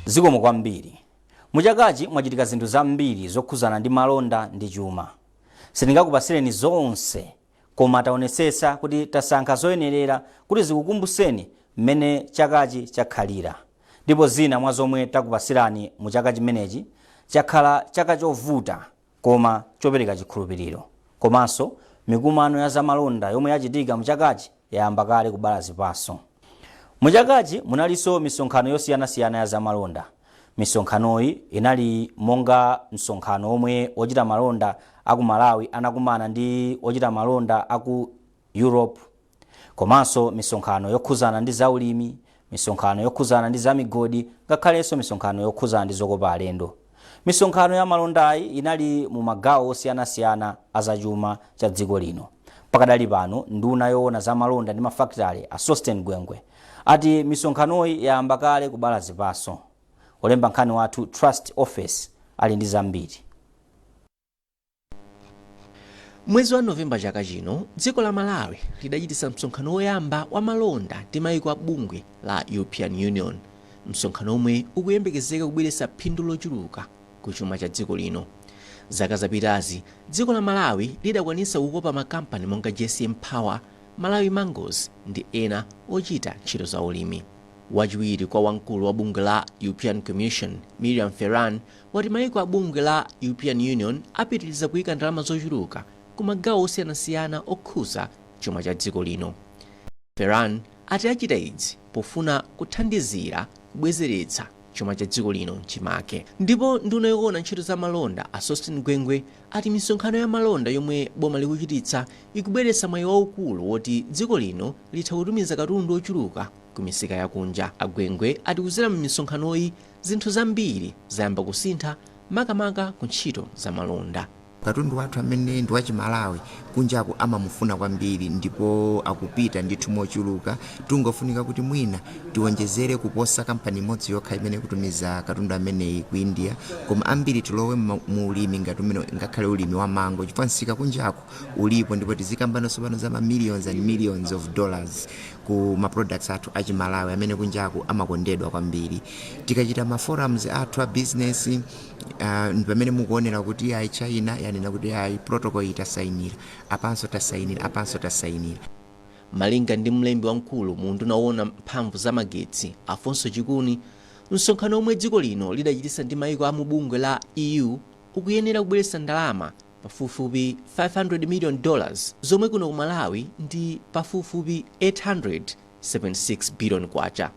Zikomo kwambiri. Muchakachi mwachitika zinthu zambiri zokhuzana ndi malonda ndi chuma. Sindingakupasireni zonse, koma taonesesa kuti tasankha zoyenerera kuti zikukumbuseni mmene chakachi chakhalira. Ndipo zina mwa zomwe takupasirani mu chaka chimenechi chakhala chaka chovuta koma chopereka chikhulupiriro. Komanso mikumano ya zamalonda yomwe yachitika mu chakachi yayamba kale kubala zipaso. Muchakachi munalinso misonkhano yosiyanasiyana ya zamalonda. Misonkhanoyi inali monga msonkhano omwe ochita malonda aku Malawi anakumana ndi ochita malonda aku Europe. Komanso misonkhano yokhuzana ndi zaulimi, misonkhano yokhuzana ndi zamigodi, ngakhalenso misonkhano yokhuzana ndi zokopa alendo. Misonkhano ya malondayi inali mu magawo osiyanasiyana azachuma cha dziko lino. Pakadali pano nduna yoona zamalonda ndi mafakitale a Sosten Gwengwe ati misonkhanoyi yayamba kale kubala zipaso. Olemba nkhani wathu Trust Office ali ndi zambiri. Mwezi wa Novemba chaka chino, dziko la Malawi lidachitisa msonkhano woyamba wa malonda ndi mayiko a bungwe la European Union. Msonkhano omwe ukuyembekezeka kubweretsa phindu lochuluka ku chuma cha dziko lino. Zaka zapitazi, dziko la Malawi lidakwanisa kukopa makampani monga GSM Power, Malawi Mangoes ndi ena ochita ntchito za ulimi. Wachiwiri kwa wamkulu wa bungwe la European Commission, Miriam Ferran, wati mayiko a bungwe la European Union apitiriza kuyika ndalama zochuluka ku magawo osiyanasiyana okhuza chuma cha dziko lino. Ferran ati achita izi pofuna kuthandizira kubwezeretsa chuma cha dziko lino chimake. Ndipo nduna yoona ntchito za malonda a Sosten Gwengwe ati misonkhano ya malonda yomwe boma likuchititsa ikubweretsa mwayi waukulu woti dziko lino litha kutumiza katundu ochuluka ku misika yakunja. Agwengwe ati kuzera mu misonkhanoyi zinthu zambiri zayamba kusintha makamaka ku ntchito za malonda. Katundu wathu amene ndi wachimalawi kunjaku amamufuna kwambiri ndipo akupita ndithu mochuluka. Tungofunika kuti mwina tiwonjezere kuposa kampani imodzi yokha imene kutumiza katundu ameneyi ku India, koma ambiri tilowe mu ulimi ngakhale ulimi wa mango chifukwa nsika kunjaku ulipo, ndipo tizikambanaso pano za millions and millions of dollars ku ma products athu achimalawi amene kunjaku amakondedwa kwambiri. Tikachita ma forums athu a business pamene mukuonera kuti ai China yanena kuti ai protocol itasainira apanso tasainira. Malinga ndi mlembi wamkulu mu nduna yoona mphamvu za magetsi Afonso Chikuni, msonkhano omwe dziko lino lidachitisa ndi mayiko a mu bungwe la EU ukuyenera kubweretsa ndalama pafupifupi $500 million, zomwe kuno ku Malawi ndi pafupifupi 876 billion kwacha.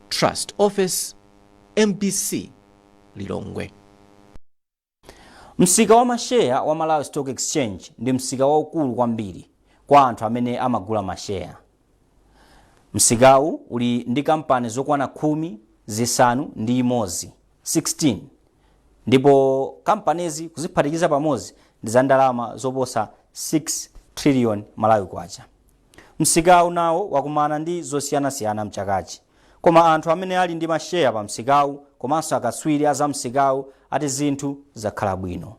Trust Office, MBC, Lilongwe. Msika wa masheya wa Malawi Stock Exchange ndi msika waukulu kwambiri kwa anthu amene amagula masheya. Msikawu uli ndi kampani zokwana 10 zisanu ndi imodzi 16, ndipo kampanizi kuziphatikiza pamodzi ndi za ndalama zoposa 6 trillion Malawi kwacha. Msikawu nawo wakumana ndi zosiyanasiyana mchakachi, koma anthu amene ali ndi masheya pa msikawu komanso akatswiri a za msikawu ati zinthu zakhala bwino.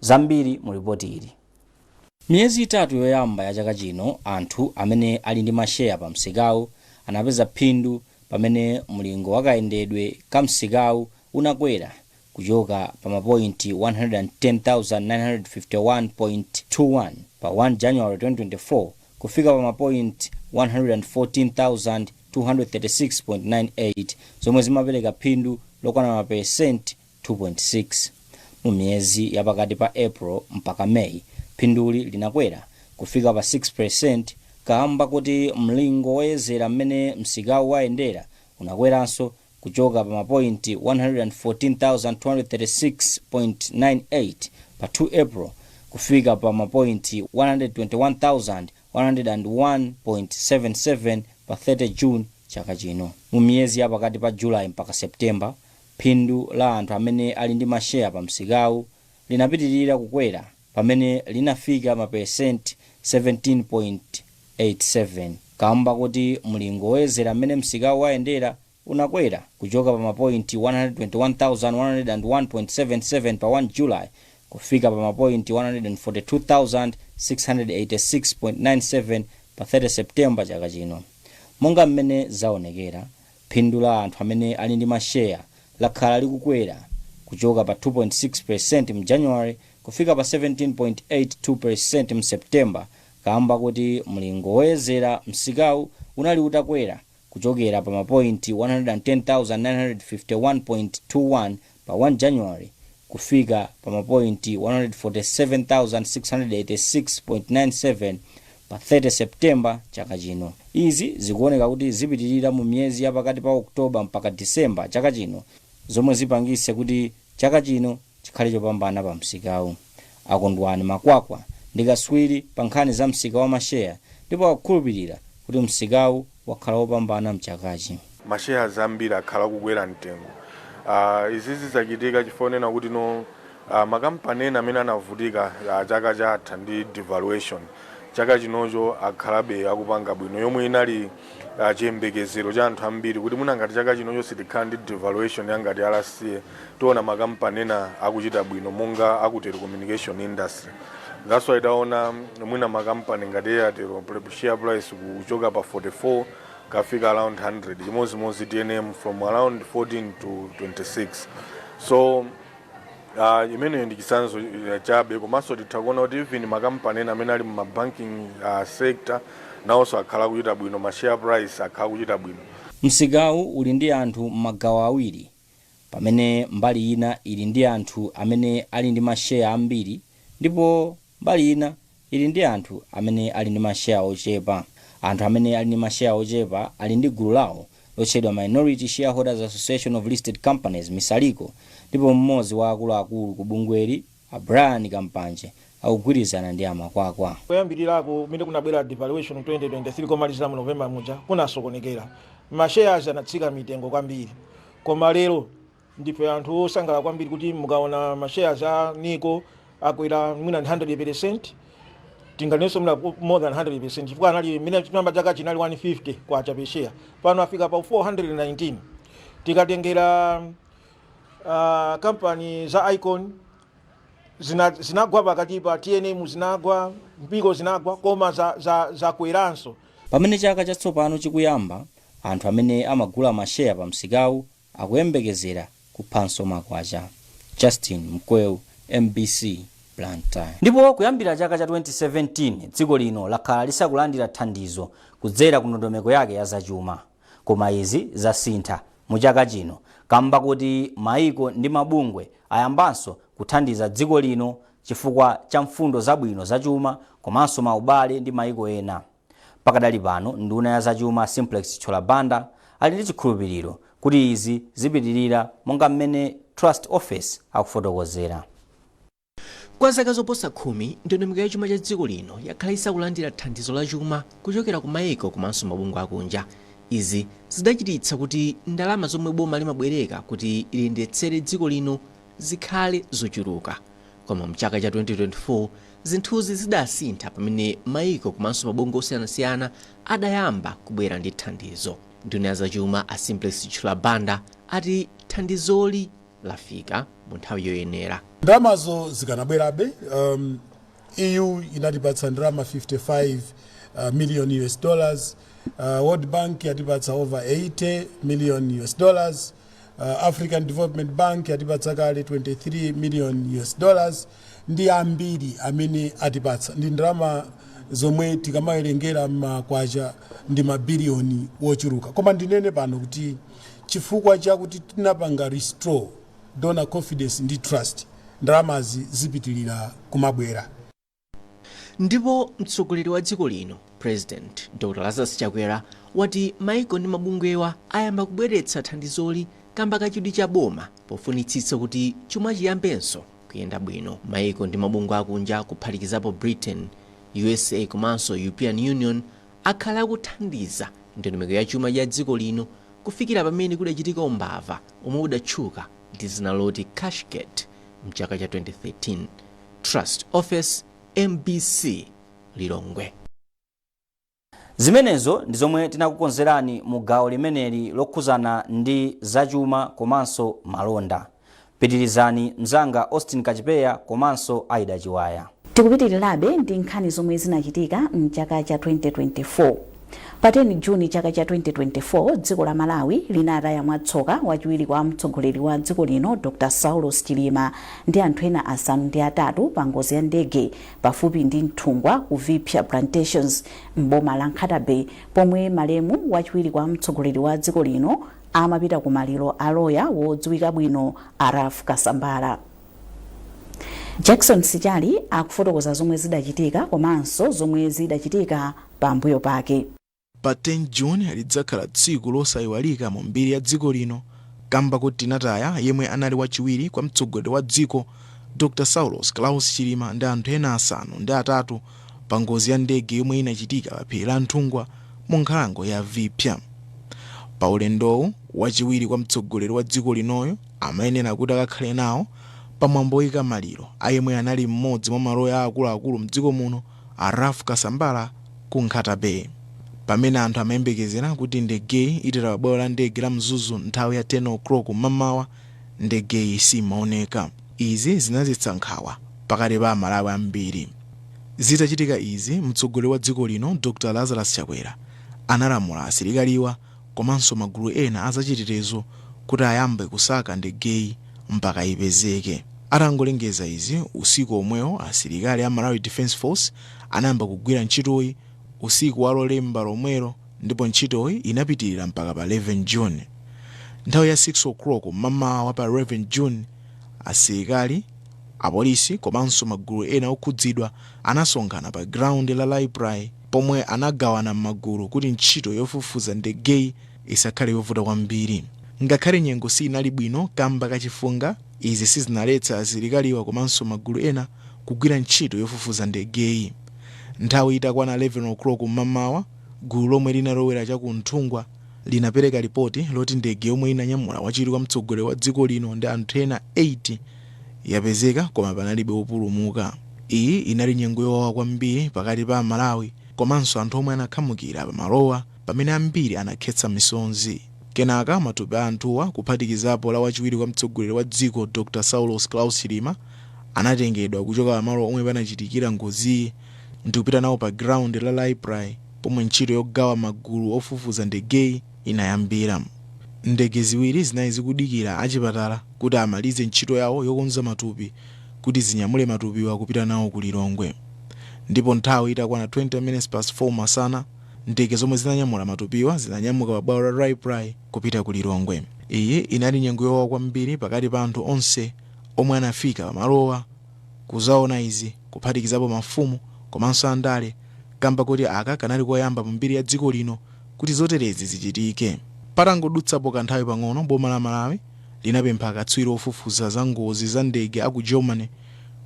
Zambiri mu ripoti ili. Miyezi itatu yoyamba ya chaka chino, anthu amene ali ndi masheya pa msikawu anapeza phindu pamene mlingo wakayendedwe ka msikawu unakwera kuchoka pa mapointi 110,951.21 pa 1 January 2024 kufika pa mapointi 114,236.98, zomwe zimapereka phindu lokwana mapesenti 2.6. Mu miyezi yapakati pa April mpaka May, phinduli linakwera kufika pa 6%, kamba kuti mlingo woyezera mmene msikawu wayendera unakweranso kuchoka pa mapointi 114,236.98 pa 2 April kufika pa mapointi 121,101.77 pa 30 June chaka chino. Mu miyezi yapakati pa July mpaka September, phindu la anthu amene ali ndi masheya pa msikawu linapitirira kukwera pamene linafika mapesenti 17.87, kamba kuti mlingo woyezera amene msikawu wayendera unakwera kuchoka pa mapointi 121,101.77 pa 1 July kufika pa mapointi 142,686.97 pa 30 September chaka chino. Monga mmene zaonekera, phindu la anthu amene ali ndi masheya lakhala likukwera kuchoka pa 2.6% mu January kufika pa 17.82% mu September, kamba kuti mlingo woyezera msikawu unali utakwera kuchokera pa mapointi 110,951.21 pa 1 January kufika pa mapointi 147,686.97 pa 30 September chaka chino. Izi zikuoneka kuti zipitirira mu miyezi yapakati pa Oktoba mpaka Disemba chaka chino, zomwe zipangise kuti chaka chino chikhale chopambana pa msikawu. Akondwani Makwakwa ndi katswiri pa nkhani za msika wa masheya, ndipo akukhulupirira kuti msikawu wakhala wopambana mchakachi. Masheya zambiri akhala kukwera mtengo. Izi zizachitika chifukwa kuti makampani ena amene anavutika chaka chatha ndi devaluation, chaka chinocho akhalabe akupanga bwino, yomwe inali chiyembekezero cha anthu ambiri kuti mwina ngati chaka chinocho sitikhala ndi devaluation yangati alasiye, tiona makampani ena akuchita bwino monga aku telecommunication industry. That's why taona mwina makampani ngati Airtel share price kuchoka pa 44 kafika around 100, chimozimozi TNM from around 14 to 26. So imene ndi chitsanzo chabe, komanso tithakuona kuti even makampani ena amene ali mu banking sector nawonso akhala kuchita bwino, ma share price akhala kuchita bwino. Msikawu uli ndi anthu magawo awiri, pamene mbali ina ili ndi anthu amene ali ndi masheya ambiri ndipo mbali ina ili ndi anthu amene ali ndi masheya ochepa. Anthu amene ali ndi masheya ochepa ali ndi gulu lawo lotchedwa Minority Shareholders Association of Listed Companies, Misaliko, ndipo mmodzi wa akuluakulu ku bungweli, Brian Kampanje, akugwirizana ndi Makwakwa. Kuyambirirako mene kunabwera devaluation 2023 komaliza mu November muja kunasokonekera. Masheya anatsika mitengo kwambiri. Koma lero ndipo anthu osangala kwambiri kuti mukaona masheya za Niko akwera mwina 100%, tingalinso mna more than 100%, chifukwa anali mine chimamba chaka chinali 150 kwa chapeshea, pano afika pa 419. Tikatengera company za Icon zinagwa pakati pa TNM, zinagwa Mpiko, zinagwa koma za kweranso. Pamene chaka chatsopano chikuyamba, anthu amene amagula masheya pa msikawu akuyembekezera kuphanso makwacha. Justin Mkweu, MBC, Blantyre. Ndipo kuyambira chaka cha 2017 dziko lino lakhala lisakulandira thandizo kudzera ku ndondomeko yake ya zachuma, koma izi zasintha mu chaka chino, kamba kuti maiko ndi mabungwe ayambanso kuthandiza dziko lino chifukwa cha mfundo zabwino zachuma komanso maubale ndi maiko ena. Pakadali pano nduna ya zachuma Simplex Cholabanda ali ndi chikhulupiriro kuti izi zipitirira monga mmene Trust Office akufotokozera. Kwa zaka zoposa 10 ndondomeko ya chuma cha dziko lino yakhala isakulandira thandizo la chuma kuchokera ku maiko komanso mabungwe akunja. Izi zidachititsa kuti ndalama zomwe boma limabwereka kuti liyendetsere dziko lino zikhale zochuluka. Koma mchaka cha 2024 zinthuzi zidasintha pamene maiko komanso mabungwe osiyanasiyana adayamba kubwera ndi thandizo. Nduna ya zachuma a Simplex Cholabanda ati thandizoli lafika mu nthawi yoyenera. Ndalamazo zikanabwerabe. EU inatipatsa ndalama 55 million US dollars. World Bank yatipatsa over 80 million US dollars. African Development Bank yatipatsa kale 23 million US dollars. Ndi ambiri amene atipatsa ndi ndalama zomwe tikamawerengera makwacha ndi mabiliyoni wochuluka. Koma ndinene pano kuti chifukwa chakuti tinapanga restore donor confidence ndi trust, ndalamazi zipitilira kumabwera. Ndipo mtsogoleri wa dziko lino President Dr. Lazarus Chakwera wati maiko ndi mabungwewa ayamba kubweretsa thandizoli kamba kachidwi cha boma pofunitsitsa kuti chuma chiyambenso kuyenda bwino. Maiko ndi mabungwe akunja kuphatikizapo Britain, USA komanso European Union akhala akuthandiza ndondomeko ya chuma ya dziko lino kufikira pamene kudachitika umbava omwe udatchuka ndi zina loti Cashgate mchaka cha 2013. Trust Office, MBC, Lilongwe. Zimenezo ndi zomwe tinakukonzerani mu gawo limeneli lokhuzana ndi zachuma komanso malonda. Pitirizani mzanga Austin Kachipeya komanso Aida Chiwaya. Tikupitirirabe ndi nkhani zomwe zinachitika mchaka cha 2024. Pa 10 Juni chaka cha 2024 dziko la Malawi linataya mwatsoka wachiwiri kwa mtsogoleri wa dziko lino Dr. Saulos Chilima ndi anthu ena asanu ndi atatu pa ngozi ya ndege pafupi ndi Nthungwa ku Vipya Plantations mboma la Nkatabe, pomwe malemu wachiwiri kwa mtsogoleri wa dziko lino amapita ku maliro a loya wodziwika bwino Araf Kasambala. Jackson Sichali akufotokoza zomwe zidachitika komanso zomwe zidachitika pambuyo pake. Pa 10 June lidzakhala tsiku losayiwalika mu mbiri ya dziko lino kamba kuti tinataya yemwe anali wachiwiri kwa mtsogoleri wa dziko Dr. Saulos Klaus Chilima ndi anthu ena asanu ndi atatu pa ngozi ya ndege yomwe inachitika pa phiri la Nthungwa mu nkhalango ya Vipya. Pa ulendowu wachiwiri kwa mtsogoleri wa dziko linoyo amayenera kuti akakhale nawo pamwambo oyika maliro ayemwe anali mmodzi mwa maloya akuluakulu mdziko muno Araf Kasambala ku Nkatabe. Pamene anthu amayembekezera kuti ndegeyi itera bwalo la ndege la Mzuzu nthawi ya 10 o'clock mamawa, ndegeyi simaoneka. Izi zinazitsa nkhawa pakati pa Amalawi ambiri. Zitachitika izi, mtsogoleri wa dziko lino Dr. Lazarus Chakwera analamula asilikaliwa komanso magulu ena azachitetezo kuti ayambe kusaka ndegeyi mpaka ipezeke. Atangolengeza izi, usiku omwewo asilikali a Malawi Defense Force anayamba kugwira ntchitoyi usiku wa Lolemba lomwero, ndipo ntchitoyi inapitirira mpaka pa 11 June. Nthawi ya 6 o'clock mamawa pa 11 June, asilikali, apolisi komanso magulu ena okhudzidwa anasonkhana pa ground la library pomwe anagawana magulu kuti ntchito yofufuza ndegeyi isakhale yovuta kwambiri. Ngakhale nyengo sinali bwino kamba kachifunga, izi sizinaletsa asilikaliwa komanso magulu ena kugwira ntchito yofufuza ndegeyi. Nthawi itakwana 11 o'clock mamawa, gulu lomwe linalowera cha ku Nthungwa linapereka ripoti loti ndege yomwe inanyamula wachiwiri kwa mtsogoleri wa dziko lino ndi anthu ena 80 yapezeka koma panalibe wopulumuka. Iyi inali nyengo yowawa kwambiri pakati pa Malawi komanso anthu omwe anakhamukira pa malowa pamene ambiri anakhetsa misonzi. Kenaka matupi a anthuwa kuphatikizapo la wachiwiri kwa mtsogoleri wa dziko Dr. Saulos Klaus Chilima anatengedwa kuchoka pamalo omwe panachitikira ngoziyi ndi kupita nawo pa ground la library pomwe ntchito yogawa magulu ofufuza ndegeyi inayambira. Ndege ziwiri zinali zikudikira achipatala kuti amalize ntchito yawo yokonza matupi kuti zinyamule matupiwa kupita nawo ku Lilongwe. Ndipo nthawi itakwana 20 minutes past 4 masana, ndege zomwe zinanyamula matupiwa zinanyamuka pa bwalo la library kupita ku Lilongwe. Iyi inali nyengo yowawa kwambiri pakati pa anthu onse omwe anafika pamalowa kuzaona izi kuphatikizapo mafumu komanso andale, kamba kuti aka kanali koyamba mbiri ya dziko lino kuti zoterezi zichitike. Patangodutsapo kanthawi pang'ono, boma la Malawi linapempha akatswiri ofufuza za ngozi za ndege aku Germany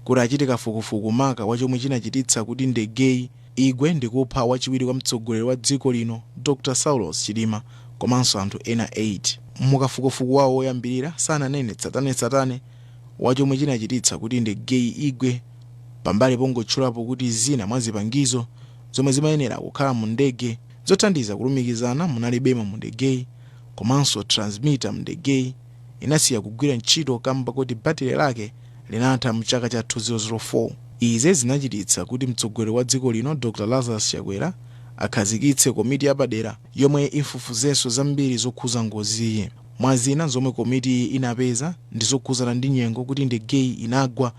kuti achite kafukufuku maka wa chomwe chinachititsa kuti ndegeyi igwe ndi kupha wachiwiri kwa mtsogoleri wa dziko lino Dr. Saulos Chilima komanso anthu ena 8. Mukafukufuku wawo woyambirira sananene tsatanetsatane wa chomwe chinachititsa kuti ndegeyi igwe, pambali pongotchulapo kuti zina mwa zipangizo zomwe zimayenera kukhala mu ndege zothandiza kulumikizana munalibemo mu ndegeyi, komanso transmitter mu ndegeyi inasiya kugwira ntchito kamba kuti battery lake linatha mchaka cha 2004. Izi zinachititsa kuti mtsogoleri wa dziko lino Dr. Lazarus Chakwera akhazikitse komiti yapadera yomwe ifufuzenso zambiri zokhuza ngoziyi. Mwa zina zomwe komiti inapeza ndi zokhuzana ndi nyengo kuti ndegeyi inagwa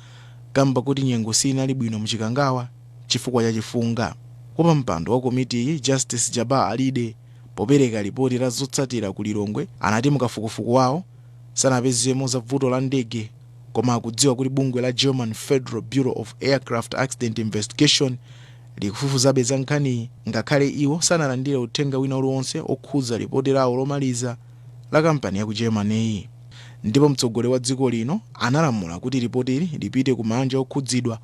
kamba kuti nyengo sinali bwino mchikangawa chifukwa cha chifunga. Kwa mpando wa komiti iyi Justice Jaba Alide popereka ripoti la zotsatira ku Lilongwe anati mukafukufuku wawo sanapezemo za vuto la ndege, koma akudziwa kuti bungwe la German Federal Bureau of Aircraft Accident Investigation likufufuzabe za nkhani, ngakhale iwo sanalandire uthenga wina uliwonse okhuza ripoti lawo lomaliza la kampani ya ku Germany. Ndipo mtsogoleri wa dziko lino analamula kuti ripoti ili lipite ku manja okhudzidwa,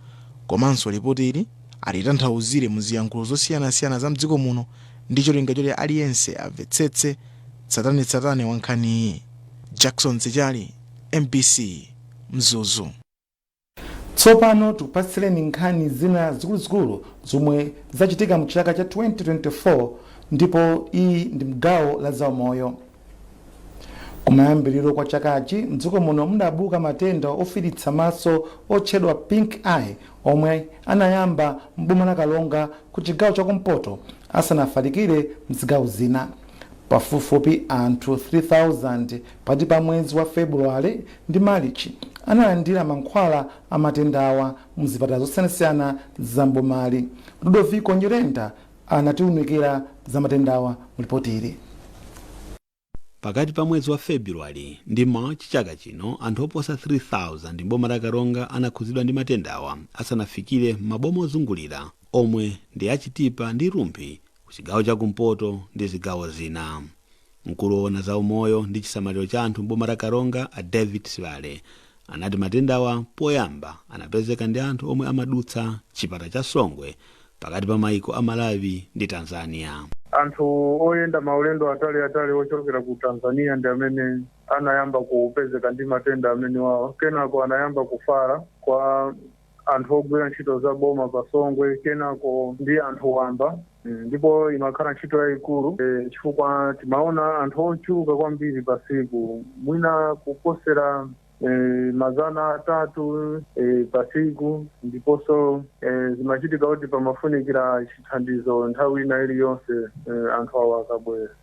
komanso ripoti ili alitanthauzire mu ziyankhulo zosiyanasiyana za mdziko muno ndi cholinga choti aliyense amvetsetse tsatanetsatane wa nkhaniyi. Jackson Sechali, MBC, Mzuzu. Tsopano tupatsireni nkhani zina zikuluzikulu zomwe zachitika mu chaka cha 2024, ndipo iyi ndi mgawo la zaumoyo. Kumayambiriro kwa chakachi mdziko muno mudabuka matenda ofiritsa maso otchedwa pink eye omwe anayamba mboma la Kalonga ku chigawo chakumpoto asanafalikire mzigawo zina. Pafupifupi anthu 3000 pati pa mwezi wa Februwale ndi Marichi analandira mankhwala a matendawa mu zipatala zosiyanasiyana za mbomali. Ludovico Nyirenda anatiwunikira za matendawa mu ripoti ili. Pakati pa mwezi wa Februwale ndi March chaka chino, anthu oposa 3000 mboma la Kalonga anakhuzidwa ndi matendawa asanafikire maboma ozungulira omwe ndi achitipa ndi rumpi ku chigawo chakumpoto ndi zigawo zina. Mkulu woona za umoyo ndi chisamaliro cha anthu mboma la Kalonga a David Sibale anati matendawa poyamba anapezeka ndi anthu omwe amadutsa chipata cha Songwe pakati pa maiko a Malawi ndi Tanzania. Anthu oyenda maulendo atali ochokera ku Tanzania ndi amene anayamba kupezeka ndi matenda amene wawo, kenako anayamba kufala kwa anthu ogwira ntchito za boma pa Songwe, kenako ndi anthu wamba, ndipo imakhala ntchito yayikulu chifukwa timaona anthu ochuluka kwambiri pa siku, mwina kuposera 300 pa siku, ndiponso zimachitika kuti pamafunikira chithandizo nthawi ina iliyonse anthu awo akabwera.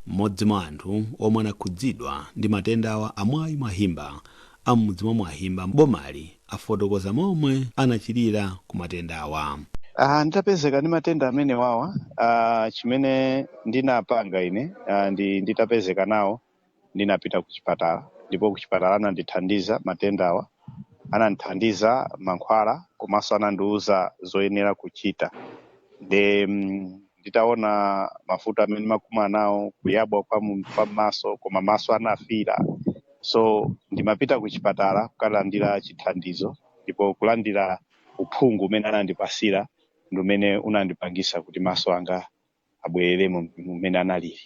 Mmodzi mwa anthu omwe anakhudzidwa ndi matendawa amwayi Mwahimba amudzi mwa Mwahimba mbomali afotokoza momwe anachirira ku matendawa. Nditapezeka ndi matenda amene wawa, chimene ndinapanga ine nditapezeka nawo ndinapita ku chipatala, ndipo ku chipatala anandithandiza matendawa, anandithandiza mankhwala komanso anandiuza zoyenera kuchita. Nditaona mafuta amene makuma nawo kuyabwa kwa maso, koma maso anafira, so ndimapita ku chipatala kukalandira chithandizo, ndipo kulandira uphungu umene anandipasira ndi umene unandipangisa kuti maso anga abwerere mmene analili.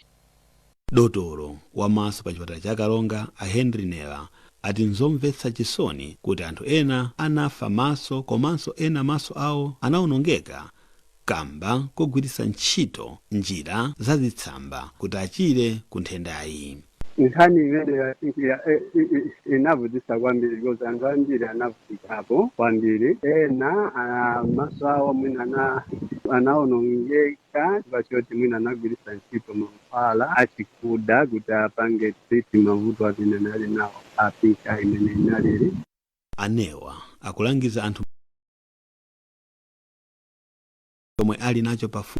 Dotolo wa maso pa chipatala cha Kalonga a Henry Nela ati nzomvetsa chisoni kuti anthu ena anafa maso komanso ena maso awo anawonongeka kamba kogwiritsa ntchito njira zazitsamba kuti achire ku nthendayi. Nkhani imene inavutika kwambiri because anthu ambiri anavutikapo kwambiri, ena maso awo mwina anawonongeka pachoti mwina anagwiritsa ntchito mankhwala achikuda kuti apange triti mavuto amene anali nawo apika imene inalili. Anewa akulangiza anthu omwe ali nacho pafupi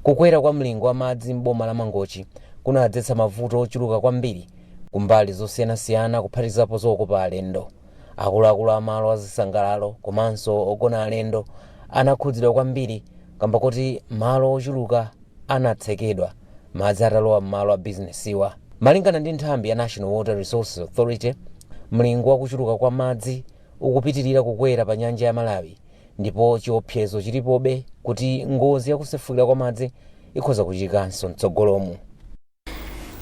kukwera kwa mlingo wa madzi m'boma la Mangochi kunadzetsa mavuto ochuluka kwambiri kumbali zosiyanasiyana kuphatikizapo zokopa alendo. Akuluakulu amalo azisangalalo komanso ogona alendo anakhudzidwa kwambiri kamba kuti malo ochuluka anatsekedwa madzi atalowa m'malo a bizinesiwa. Malingana ndi nthambi ya National Water Resources Authority, mlingo wakuchuluka kwa madzi ukupitirira kukwera pa nyanja ya Malawi ndipo chiopsezo chilipobe kuti ngozi yakusefukira kwa madzi ikhoza kuchikanso mtsogolomu.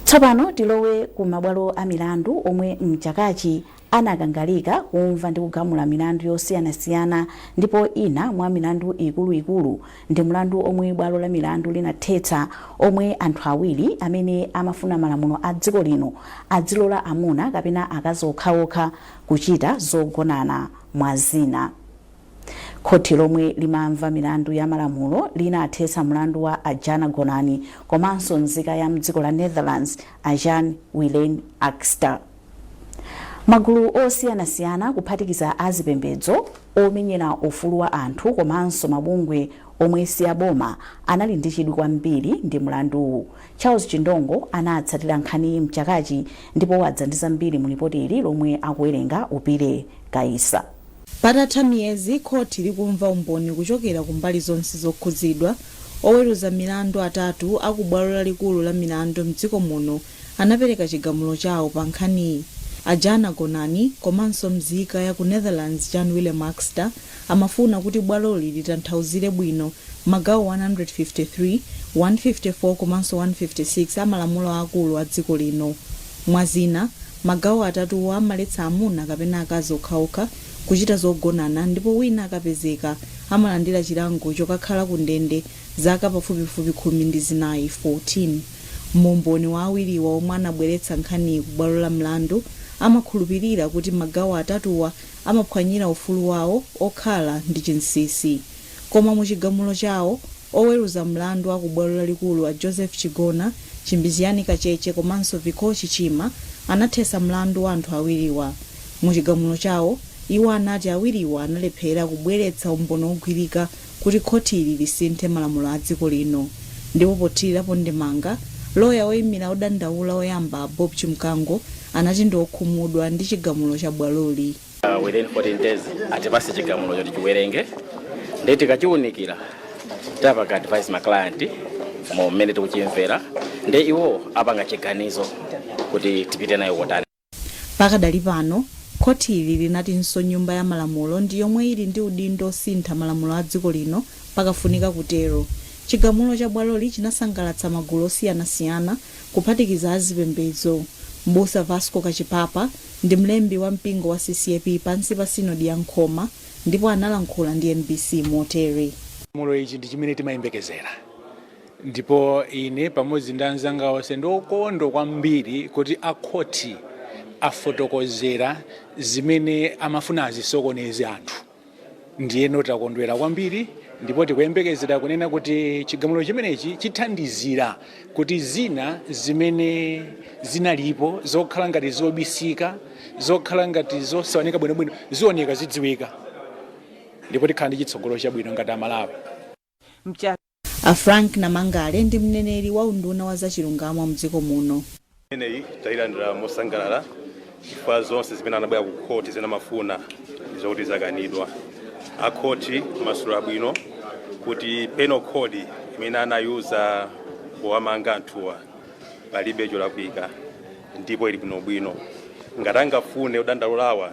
Tsopano tilowe ku mabwalo a milandu omwe mchakachi anakangalika kumva ndi kugamula milandu yosiyanasiyana ndipo ina mwa milandu ikuluikulu ndi mlandu omwe bwalo la milandu linathetsa omwe anthu awiri amene amafuna malamulo a dziko lino adzilola amuna kapena akazi okhaokha kuchita zogonana mwa zina. Khoti lomwe limamva milandu ya malamulo linathetsa mlandu wa Ajana Gonani komanso nzika ya mdziko la Netherlands Jan Willem Axter. Magulu osiyanasiyana kuphatikiza azipembedzo omenyera ufulu wa anthu komanso mabungwe omwe si aboma anali ndi chidwi kwambiri ndi mlandu. Charles Chindongo anatsatira nkhani mchakachi ndipo wadza ndi zambiri mu ripoti ili lomwe akuwerenga Upire Kaisa. Patatha miyezi khoti likumva umboni kuchokera kumbali zonse zokhudzidwa, oweruza milandu atatu akubwalo lalikulu la milandu mdziko muno anapereka chigamulo chawo pa nkhaniyi. Ajana Gonani komanso mzika ya ku Netherlands Jan Willem Axter amafuna kuti bwaloli litanthauzire bwino magawo 153, 154 komanso 156 amalamulo akulu a dziko lino. Mwazina, magawo atatu amaletsa amuna kapena akazi okhaokha kuchita zogonana ndipo wina akapezeka amalandira chilango chokakhala ku ndende zaka pafupifupi 14. Mumboni wa awiriwa omwe anabweretsa nkhani ku bwalo la mlandu amakhulupirira kuti magawo atatuwa amaphwanyira ufulu wawo okhala ndi chinsinsi. Koma mu chigamulo chawo oweruza mlandu aku bwalo lalikulu a Joseph Chigona, Chimbiziyani Kacheche komanso Vikochi Chima anathetsa mlandu wa anthu awiriwa. Mu chigamulo chawo iwo anati awiriwa analephera kubweretsa umboni ogwirika kuti khoti ili lisinthe malamulo a dziko lino. Ndipo pothirirapo ndemanga, loya woyimira odandaula oyamba Bob Chimkango anati ndi okhumudwa ndi chigamulo cha bwaloli. Within 14 days atipase chigamulo choti chiwerenge ndi tikachiwunikira tapaka advise ma client mu mmene tikuchimvera ndi iwo apanga chiganizo kuti tipite nayo kotani. Pakadali pano khoti ili linatinso nyumba ya malamulo ndi yomwe ili ndi udindo osintha malamulo a dziko lino pakafunika kutero. Chigamulo cha bwaloli chinasangalatsa magulu osiyanasiyana kuphatikiza azipembedzo. Mbusa Vasco Kachipapa ndi mlembi wa mpingo wa CCAP pansi pa sinodi ya Nkhoma ndipo analankhula ndi MBC motere. Chigamulo ichi ndi chimene timayembekezera ndipo ine pamodzi ndi anzanga onse ndokondwa kwambiri kuti akhoti afotokozera zimene amafuna azisokoneze anthu. Ndiye takondwera kwambiri ndipo tikuyembekezera kunena kuti chigamulo chimenechi chithandizira kuti zina zimene zinalipo zokhala ngati zobisika, zokhala ngati zosaoneka bwinobwino zioneka zidziwika ndipo tikhala ndi chitsogolo chabwino ngati Amalawi. A Frank Namangale ndi mneneri wa unduna wa zachilungamo mdziko muno. Ineyi tayilandira mosangalala chifukwa zonse zimene anabwera ku khoti zinamafuna zokuti zakanidwa. Akhoti masula abwino kuti penal code imene anayuza powamanga anthuwa palibe cholakwika ndipo ili bwinobwino. Ngati angafune udandaulawa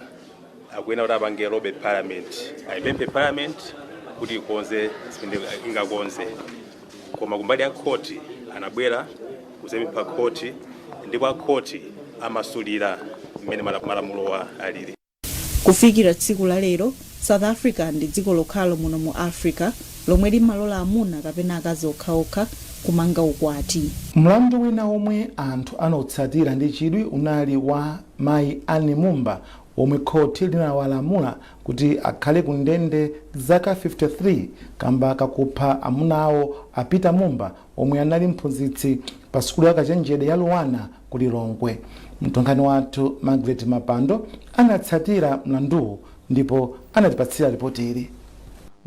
akuyena kuti apange Robert Parliament ayipemphe Parliament kuti ikonze zimene ingakonze. Koma kumbali ya khoti anabwera kuzempha khoti ndipo akhoti amasulira mmene malamulo alili. Kufikira tsiku la lero, South Africa ndi dziko lokhalo muno mu Africa lomwe limalola amuna kapena akazi okhaokha kumanga ukwati. Mlandu wina omwe anthu anotsatira ndi chidwi unali wa mayi Anne Mumba omwe khoti linawalamula kuti akhale ku ndende zaka 53 kamba kakupha amuna awo a Peter Mumba omwe anali mphunzitsi pa sukulu ya Kachenjede ya Luwana ku Lilongwe. Mtonkhani wathu Margaret Mapando anatsatira mlanduwu ndipo anatipatsira ripoti ili.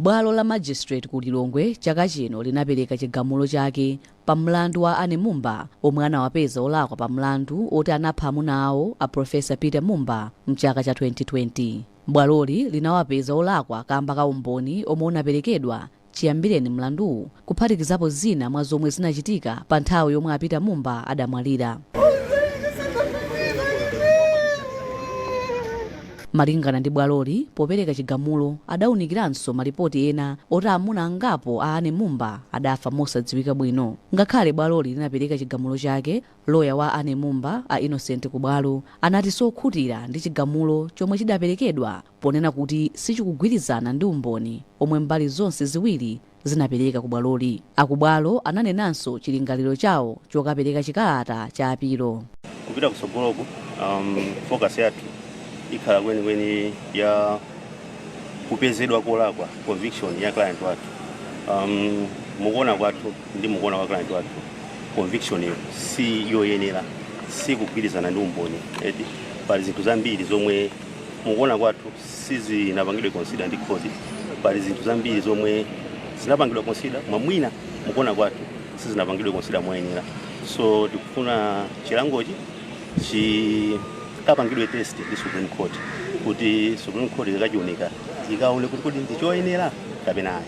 bwalo la magistrate ku Lilongwe chaka chino linapereka chigamulo chake pa mlandu wa Anne Mumba omwe anawapeza olakwa pa mlandu oti anapha amuna awo a Profesa Peter Mumba mchaka cha 2020. Bwaloli linawapeza olakwa kamba ka umboni omwe unaperekedwa chiyambireni mlandu kuphatikizapo zina mwa zomwe zinachitika pa nthawi yomwe a Peter Mumba adamwalira. Malingana ndi bwaloli, popereka chigamulo adawunikiranso malipoti ena oti amuna angapo a Anne Mumba adafa mosadziwika bwino. Ngakhale bwaloli linapereka chigamulo chake, loya wa Anne Mumba a Innocent Kubwalo anati sokhutira ndi chigamulo chomwe chidaperekedwa ponena kuti sichikugwirizana ndi umboni omwe mbali zonse ziwiri zinapereka ku bwaloli. Akubwalo ananenanso chilingaliro chawo chokapereka chikalata cha apilo. Kupita kusogoloko focus yathu ikhala kwenikweni ya kupezedwa kolakwa, conviction ya client wathu. Mukuona kwathu ndi mukuona kwa client wathu, conviction yo si yoyenera, si kugwirizana ndi umboni. Pali zinthu zambiri zomwe mukuona kwathu sizinapangidwe consider ndi court. Pali zinthu zambiri zomwe zinapangidwa consider mwina mukuona kwathu sizinapangidwe consider moyenera. So tikufuna chilangochi kapangidwe test ndi Supreme Court kuti Supreme Court ikachionika ikaone kuti ndichoyenera kapena.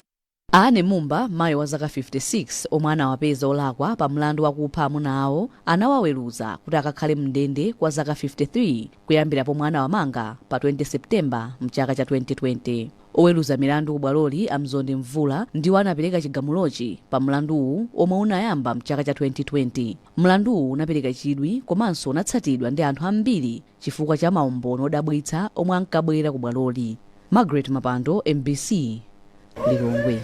Anne Mumba, mayi wa zaka 56 omwe anawapeza olakwa pa mlandu wakupha amuna awo, anawaweruza kuti akakhale mndende kwa zaka 53 kuyambira pomwe anawamanga pa 20 Septemba mchaka cha 2020. Oweruza milandu ku bwaloli Amzondi Mvula ndiwo anapereka chigamulochi pa mlanduwu omwe unayamba mchaka cha 2020. Mlanduwu unapereka chidwi komanso unatsatidwa ndi anthu ambiri chifukwa cha maumboni odabwitsa omwe ankabwera ku bwaloli. Margaret Mapando, MBC, Lilongwe.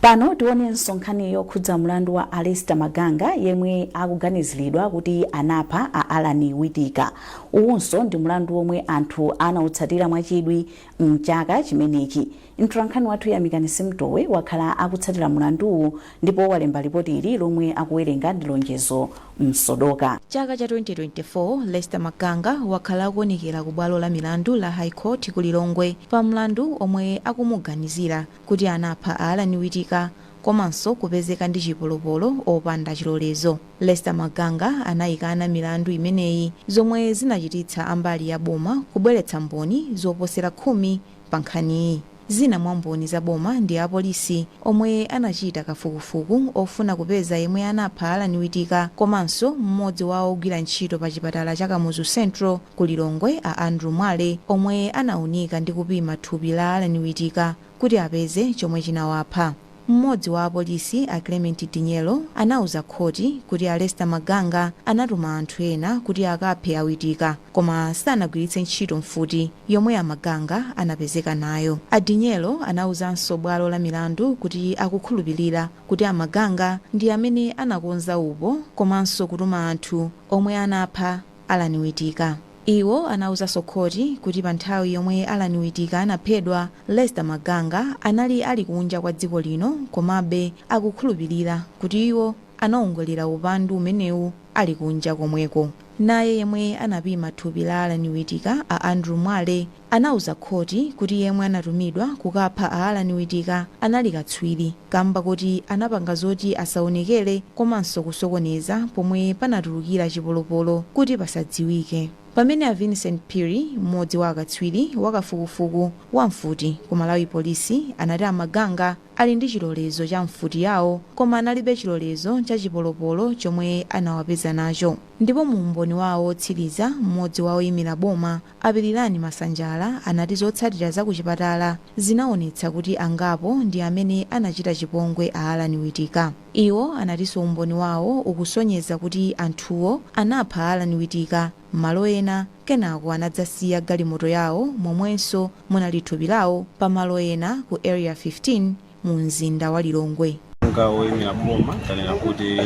Pano tione nsonkhani yokhudza mlandu wa Alistair Maganga yemwe akuganiziridwa kuti anapha a Alan Whittaker. Uwunso ndi mlandu omwe anthu anautsatira mwachidwi mchaka chimenechi. Mtolankhani wathu Yamikani Simtowe wakhala akutsatira mlanduwu ndipo walemba ripoti ili lomwe akuwerenga ndi Lonjezo Msodoka. Chaka cha 2024 Alistair Maganga wakhala akuonekera ku bwalo la milandu la High Court ku Lilongwe pa mlandu omwe akumuganizira kuti anapha a Alan Whittaker komanso kupezeka ndi chipolopolo opanda chilolezo. Alistair Maganga anayikana milandu imeneyi zomwe zinachititsa ambali ya boma kubweretsa mboni zoposera 10 pa nkhaniyi. Zina mwa mboni za boma ndi apolisi omwe anachita kafukufuku ofuna kupeza yemwe anapha Alan Whittaker komanso mmodzi wa ogwira ntchito pa chipatala cha Kamuzu Central ku Lilongwe a Andrew Mwale omwe anaunika ndi kupima thupi la Alan Whittaker kuti apeze chomwe chinawapha. Mmodzi wa apolisi a Clement Dinyelo anauza khoti kuti Alistair Maganga anatuma anthu ena kuti akaphe a Whittaker koma sanagwiritse ntchito mfuti yomwe a Maganga anapezeka nayo. A Dinyelo anauzanso bwalo la milandu kuti akukhulupirira kuti a Maganga ndi amene anakonza upo komanso kutuma anthu omwe anapha Alan Whittaker. Iwo anauza khoti kuti pa nthawi yomwe Alan Whittaker anaphedwa, Alistair Maganga anali ali kunja kwa dziko lino komabe akukhulupirira kuti iwo anaongolera upandu umenewu ali kunja komweko. Naye yemwe anapima thupi la Alan Whittaker a Andrew Mwale anauza khoti kuti yemwe anatumidwa kukapha a Alan Whittaker anali katswiri kamba kuti anapanga zoti asaonekere komanso kusokoneza pomwe panatulukira chipolopolo kuti pasadziwike. Pamene a Vincent Phiri, mmodzi wa akatswiri wakafukufuku wa mfuti ku Malawi polisi, anati a Maganga ali ndi chilolezo cha mfuti yawo koma analibe chilolezo cha chipolopolo chomwe anawapeza nacho. Ndipo mu umboni wawo otsiriza, mmodzi wa oyimira boma Apirilani Masanjala anati zotsatira za ku chipatala zinaonetsa kuti angapo ndi amene anachita chipongwe a Alan Whittaker. Iwo anatinso umboni wawo ukusonyeza kuti anthuwo anapha Alan Whittaker malo ena kenako anadzasiya galimoto yawo momwenso munali thupi lawo pa malo ena ku area 15 mu mzinda wa Lilongwe. Oyimira boma tanena kuti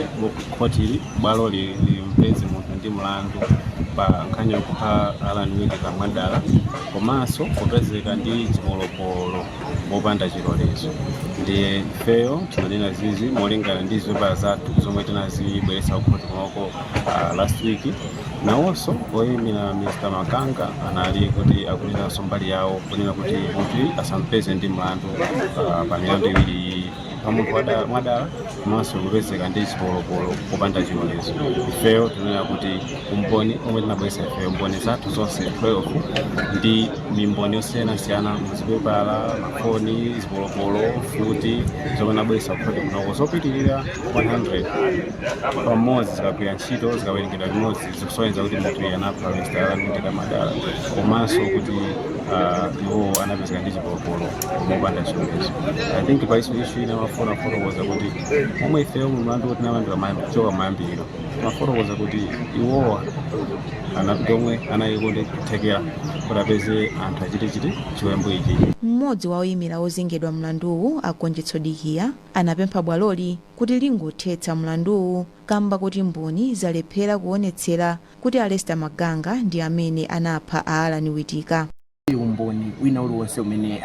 khoti bwalo limpeze munthu ndi mlandu pa nkhani yokupha Alan Whittaker mwadala komanso kupezeka ndi chipolopolo mopanda chilolezo. Ndiye ifeyo timanena zizi molingana ndi zovala zathu zomwe tinazibweretsa ku khoti komweko last week nawonso oyimira Mr. Maganga anali kuti akuliranso mbali yawo kunena kuti munthu asampeze ndi mlandu pa milandu iwiri pamunthu mwadala komanso kupezeka ndi chipolopolo popanda chilolezo. Ifeyo tinena kuti umboni omwe tinabwesa ifeyo mboni zathu zonse 12 ndi mimboni yosiyanasiyana muzipepala, mafoni, zipolopolo, futi zomwe nabwesa kukhoti kunoko zopitirira 100 pamodzi zikagwira ntchito zikawerengedwa limodzi zikusonyeza kuti munthu anapha Mr. Alan Witeka Madala komanso kuti iwo anapezeka ndi chipolopolo mopanda chilolezo. I think paiso issue ina mafotokoza kuti omwe ifeyo mlandu kuti nalandira kuchoka mayambiriro mafotokoza kuti iwowa tomwe anayikuti kuthekera kuti apeze anthu achitichiti chiwembu ichi. Mmodzi wa oyimira ozengedwa mlanduwu Agonjetso Dikiya anapempha bwaloli kuti lingothetsa mlanduwu kamba kuti mboni zalephera kuonetsera kuti Lester Maganga ndi amene anapha Alan Witeka. Umboni wina uliwonse umene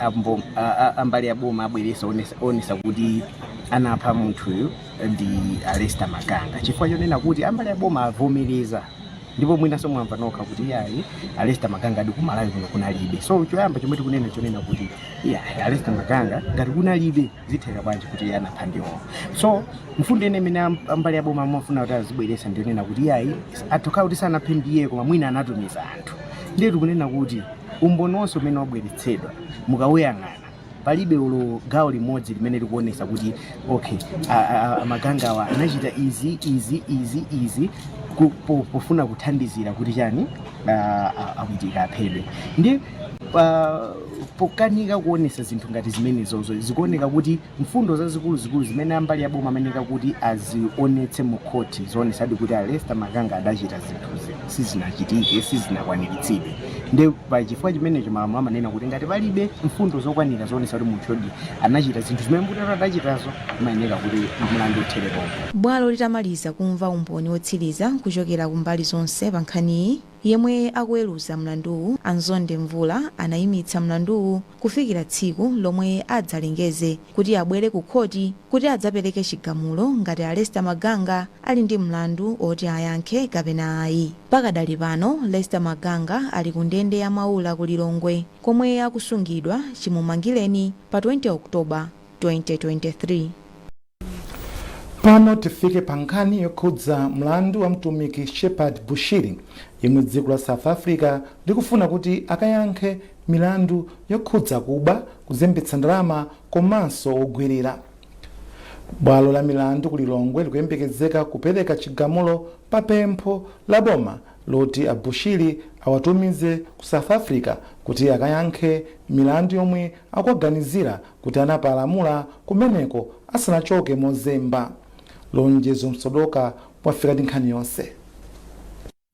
ambali aboma abweresa onesa kuti anapha munthuyu ndi Lester Maganga chifukwa chonena kuti ambali aboma avomereza ndipo mwinaso mwamva nokha kuti yayi Lester Maganga adi kumalawi kuno kunalibe. So choyamba chomwe tikunena chonena kuti Lester Maganga ngati kunalibe zitheka bwanji kuti anapha ndiwo. So mfundo ene imene ambali aboma amafuna kuti azibweresa ndionena kuti yayi atokha kuti sanaphe ndiye koma mwina anatumiza anthu. Ndiye tikunena kuti umboni wonse umene wabweretsedwa mukawuyang'ana palibe ulo gawo limodzi limene likuonesa kuti okay Maganga awa anachita izi pofuna kuthandizira kuti chani Witeka aphedwe. Ndi pokanika kuonesa zinthu ngati zimenezozo zikuoneka kuti mfundo zazikulu zimene ambali aboma ameneka kuti azionetse mu khoti zionesadi kuti Lester Maganga adachita zinthuzi sizinachitike sizinakwaniritsidwe. Ndi pachifukwa chimenecho malamulo amanena kuti ngati palibe mfundo zokwanira zionesa kuti munthu anachita zinthu zimene mbuto adachitazo imayenera kuti mlandu utherepo. Bwalo litamaliza kumva umboni wotsiriza kuchokera kumbali zonse pa nkhaniyi, yemwe akuweruza mlanduwu Anzonde Mvula anayimitsa mlanduwu kufikira tsiku lomwe adzalengeze kuti abwere ku khoti kuti adzapereke chigamulo ngati Lester Maganga ali ndi mlandu oti ayankhe kapena ayi. Pakadali pano Lester Maganga ali ku ndende ya Maula ku Lilongwe komwe akusungidwa chimumangireni pa 20 Oktoba 2023. Pano tifike pa nkhani yokhudza mlandu wa mtumiki Shepard Bushiri yemwe dziko la South Africa likufuna kuti akayankhe milandu yokhudza kuba, kuzembetsa ndalama komanso ogwirira. Bwalo la milandu ku Lilongwe likuyembekezeka kupereka chigamulo pa pempho la boma loti Bushiri awatumize ku South Africa kuti akayankhe milandu yomwe akuganizira kuti anapalamula kumeneko asanachoke mozemba. Lonjezo Msodoka wafika ndi nkhani yonse.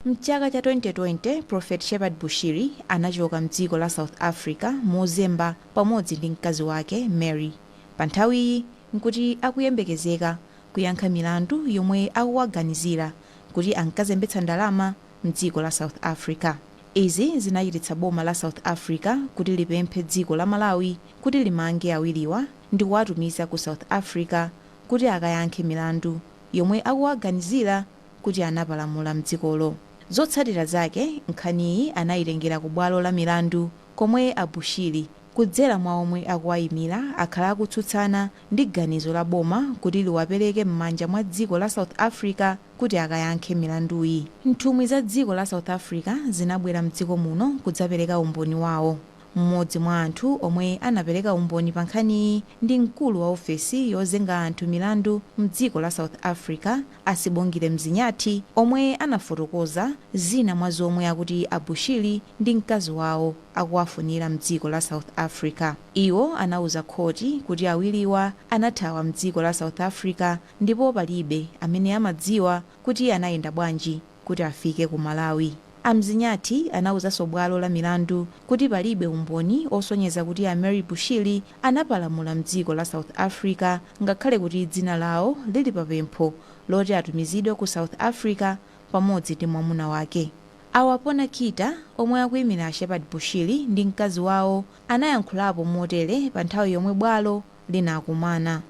Mchaka cha 2020 Prophet Shepard Bushiri anachoka mdziko la South Africa mozemba pamodzi ndi mkazi wake Mary. Pa nthawiyi nkuti akuyembekezeka kuyankha milandu yomwe akuwaganizira kuti ankazembetsa ndalama mdziko la South Africa. Izi zinachititsa boma la South Africa kuti lipemphe dziko la Malawi kuti limange awiriwa ndi kuwatumiza ku South Africa kuti akayankhe milandu yomwe akuwaganizira kuti anapalamula mdzikolo. Zotsatira zake nkhaniyi anayitengera ku bwalo la milandu komwe Bushiri kudzera mwa omwe akuwayimira akhala akutsutsana ndi ganizo la boma kuti liwapereke m'manja mwa dziko la South Africa kuti akayankhe milanduyi. Nthumwi za dziko la South Africa zinabwera mdziko muno kudzapereka umboni wawo. Mmodzi mwa anthu omwe anapereka umboni pa nkhaniyi ndi mkulu wa ofesi yozenga anthu milandu mdziko la South Africa Asibongile Mzinyathi, omwe anafotokoza zina mwa zomwe akuti Bushiri ndi mkazi wawo akuwafunira mdziko la South Africa. Iwo anauza khoti kuti awiriwa anathawa mdziko la South Africa ndipo palibe amene amadziwa kuti anayenda bwanji kuti afike ku Malawi. Mzinyathi anauza bwalo la milandu kuti palibe umboni osonyeza kuti Mary Bushiri anapalamula mdziko la South Africa ngakhale kuti dzina lawo lili papempho loti atumizidwe ku South Africa pamodzi ndi mwamuna wake. Awapona Kita omwe akuyimira Shepard Bushiri ndi mkazi wawo anayankhulapo motere pa nthawi yomwe bwalo linakumana.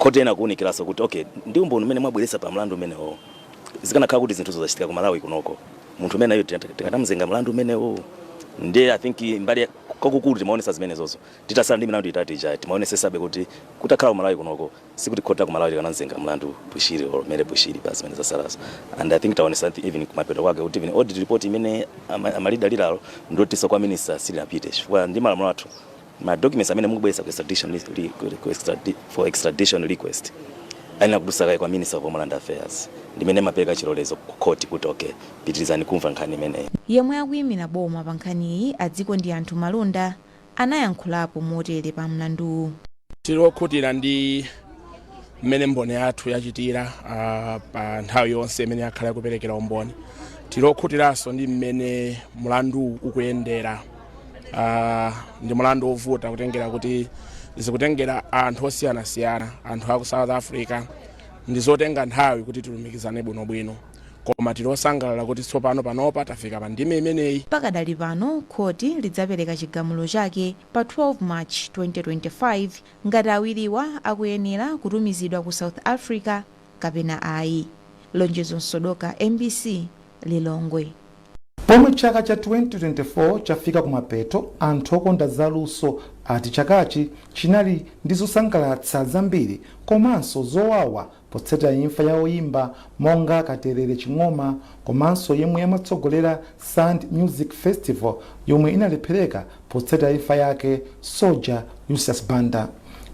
Khoti ena kuunikiraso kuti okay ndi umboni umene mwabweretsa pa mlandu umenewo zikanakhala kuti zinthu zozachitika ku Malawi kunoko munthu umeneyo tikanamuzenga mlandu umenewo. Ndiye I think mbali kwakukulu timaonesa zimenezozo titasala ndi milandu itatu ija timaonesesabe kuti kutakhala Malawi kunoko sikuti khota ku Malawi tikanamzenga mlandu Bushiri or mere Bushiri basi zimene zasalazo. And I think taonesa even kumapeto kwake kuti even audit report imene amalida lilalo ndotisa kwa minister silapite chifukwa ndi malamulo athu ma documents amene mukubwesa for extradition request alina kudusaka kwa minister of Homeland Affairs ndimene mapeka chilolezo ku court kuti okay pitirizani kumva nkhani imeneyi. Yemwe akuyimira boma pa nkhaniyi adziko ndi anthu malonda anayankhulapo motere pa mlandu. Tilokhutira ndi mmene mboni yathu yachitira pa nthawi yonse imene yakhala kuperekera umboni. Tilokhutiranso ndi mmene mlandu ukuyendera. Ndi mlandu ovuta kutengera kuti zikutengera anthu osiyanasiyana, anthu aku South Africa ndizotenga nthawi kuti tilumikizane bwinobwino. Koma tilosangalala kuti tsopano panopa tafika pa ndime imeneyi. Pakadali pano khoti lidzapereka chigamulo chake pa 12 March 2025 ngati awiriwa akuyenera kutumizidwa ku South Africa kapena ayi. Lonjezo Sodoka, MBC, Lilongwe. Pomwe chaka cha 2024 chafika kumapeto, anthu okonda zaluso ati chakachi chinali ndi zosangalatsa zambiri komanso zowawa potsatira imfa ya oyimba monga Katerere Ching'oma komanso yemwe amatsogolera Sand Music Festival yomwe inalephereka potsatira imfa yake Soja Lucius Banda.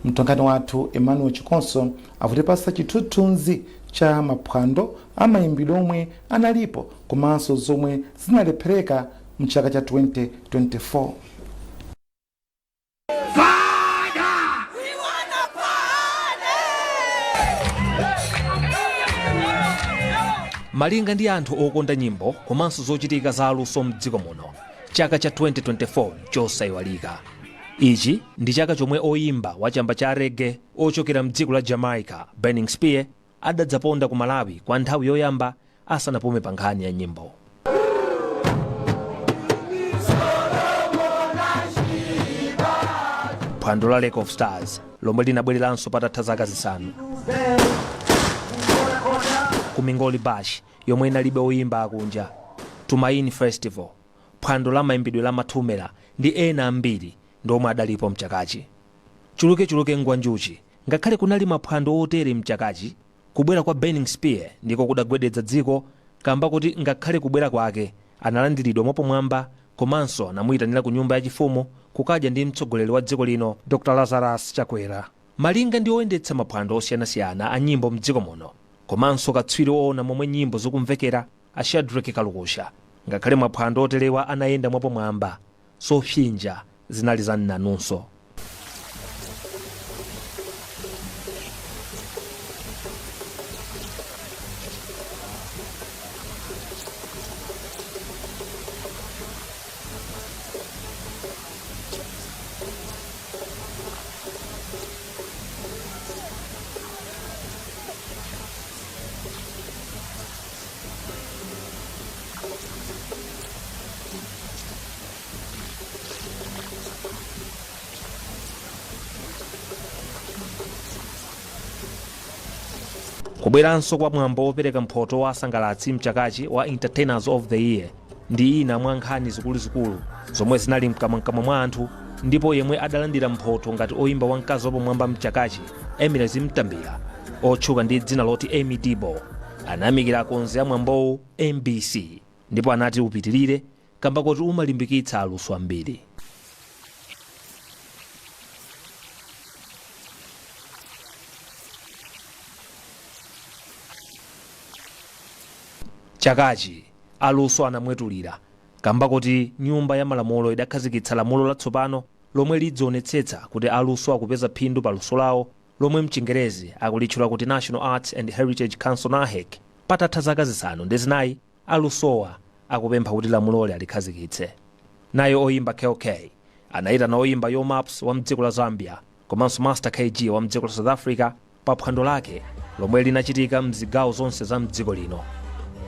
Mtongani wathu Emmanuel Chikonso avutipasa chithunzi cha maphwando amayimbidwe omwe analipo komanso zomwe zinalephereka mchaka cha 2024. Malinga ndi anthu okonda nyimbo komanso zochitika za aluso mdziko muno, chaka cha 2024 chosayiwalika. Ichi ndi chaka chomwe oyimba wa chamba cha reggae ochokera mdziko la Jamaica, Burning Spear, adadzaponda ku Malawi kwa nthawi yoyamba asanapume pa nkhani ya nyimbo. Phwando la Lake of Stars lomwe linabwereranso patatha zaka zisanu. Ku Mingoli Bash yomwe inalibe oyimba akunja. Tumaini Festival, phwando la mayimbidwe la Mathumela ndi ena ambiri ndomwe adalipo mchakachi. Chuluke ngwanjuchi ngakhale kunali maphwando otere mchakachi, kubwera kwa Burning Spear ndiko kudagwedeza dziko kamba kuti ngakhale kubwera kwake analandiridwa mwapamwamba komanso anamuyitanira ku nyumba yachifumu kukadya ndi mtsogoleri wa dziko lino Dr. Lazarus Chakwera. Malinga ndi oyendetsa maphwando osiyanasiyana a nyimbo mdziko muno komanso katswiri oona momwe nyimbo zikumvekera a Shadrack Kalukusha, ngakhale maphwando oterewa anayenda mwapamwamba sopsinja zinali za nanunso. Kubweranso kwa mwambo wopereka mphoto wa asangalatsi mchakachi wa Entertainers of the Year ndi ina mwa nkhani zikuluzikulu zomwe zinali mkamwa mwa anthu, ndipo yemwe adalandira mphoto ngati oyimba wamkazi wapamwamba mchakachi Emirates Mtambira otchuka ndi dzina loti Amy Dibo anayamikira akonzi a mwambowu MBC ndipo anati upitirire kamba kuti umalimbikitsa aluso ambiri. Chakachi aluso anamwetulira kamba kuti nyumba ya malamulo idakhazikitsa lamulo latsopano lomwe lidzionetsetsa kuti aluso akupeza phindu pa luso lawo lomwe mchingerezi akulitchula kuti National Arts and Heritage Council NAHEC. Patatha zaka zisanu ndi zinayi alusowa akupempha kuti lamuloli alikhazikitse. Nayo oyimba KOK anayitana oyimba Yo Maps wa mdziko la Zambia komanso Master KG wa mdziko la South Africa pa phwando lake lomwe linachitika mzigawo zonse za mdziko lino.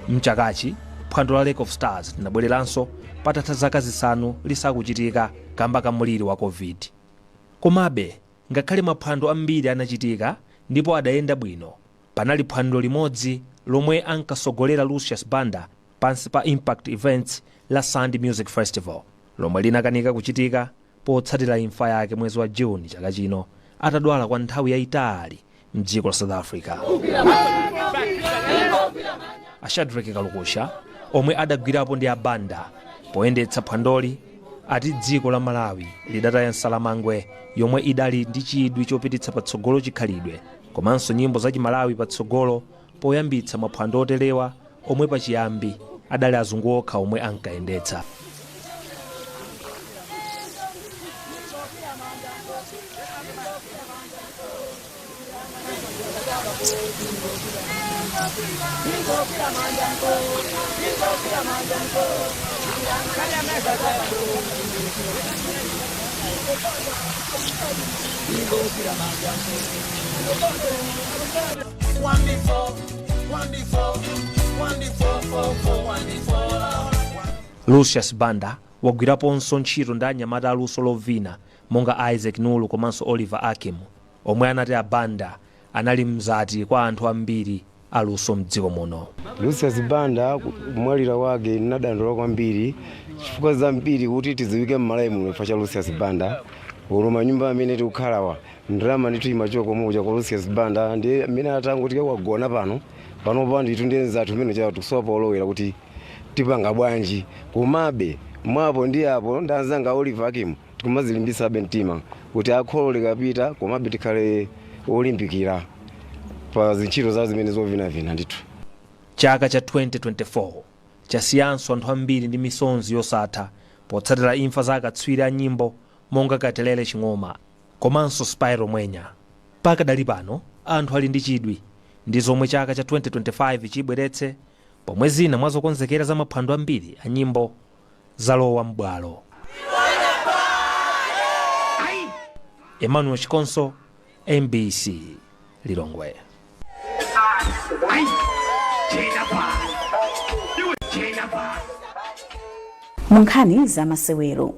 Mchakachi phwando la Lake of Stars linabwereranso patatha zaka zisanu lisakuchitika kamba ka muliri wa COVID. Komabe ngakhale maphwando ambiri anachitika ndipo adayenda bwino, panali phwando limodzi lomwe ankasogolera Lucius Banda pansi pa impact events la Sunday Music Festival lomwe linakanika kuchitika potsatira imfa yake mwezi wa Juni chaka chino atadwala kwa nthawi yayitali mdziko la South Africa. Shadrack Kalukusha omwe adagwirapo ndi abanda poyendetsa phwandoli ati dziko la Malawi lidataya nsalamangwe yomwe idali ndi chidwi chopititsa patsogolo chikhalidwe komanso nyimbo za Chimalawi patsogolo poyambitsa maphwando otelewa omwe pachiyambi adali azungu okha omwe ankayendetsa. Lucius Banda wagwiraponso ntchito ndi anyamata aluso lovina monga Isaac Nulu komanso Oliver Akim omwe anati abanda anali mzati kwa anthu ambiri aluso mdziko muno. Lucius Banda kumwalira wake inadandaula kwambiri chifukwa zambiri kuti tiziwike m'Malawi muno fa cha Lucius Banda oloma nyumba amene tikukhalawa ndrama nditu imachoko moja kwa Lucius Banda ndiye amene atangotike kwagona pano nditu ndiye nzathu mmene chawo tukusowa olowera kuti tipanga bwanji komabe mwapo ndi apo ndanzanga Oliver Akim tikumazilimbisa mtima kuti akholole kapita komabe tikhale olimpikira pa zintchito za zimene zovinavina ndithu. Chaka cha 2024 chasiyanso anthu ambiri ndi misonzi yosatha potsatira imfa za akatswiri a nyimbo monga Katelele Ching'oma komanso Spyro Mwenya. Pakadali pano anthu ali ndi chidwi ndi zomwe chaka cha 2025 chibweretse pomwe zina mwa zokonzekera za maphwando ambiri a nyimbo zalowa m'bwalo. Emmanuel Chikonso, MBC Lilongwe. Munkhani za masewero.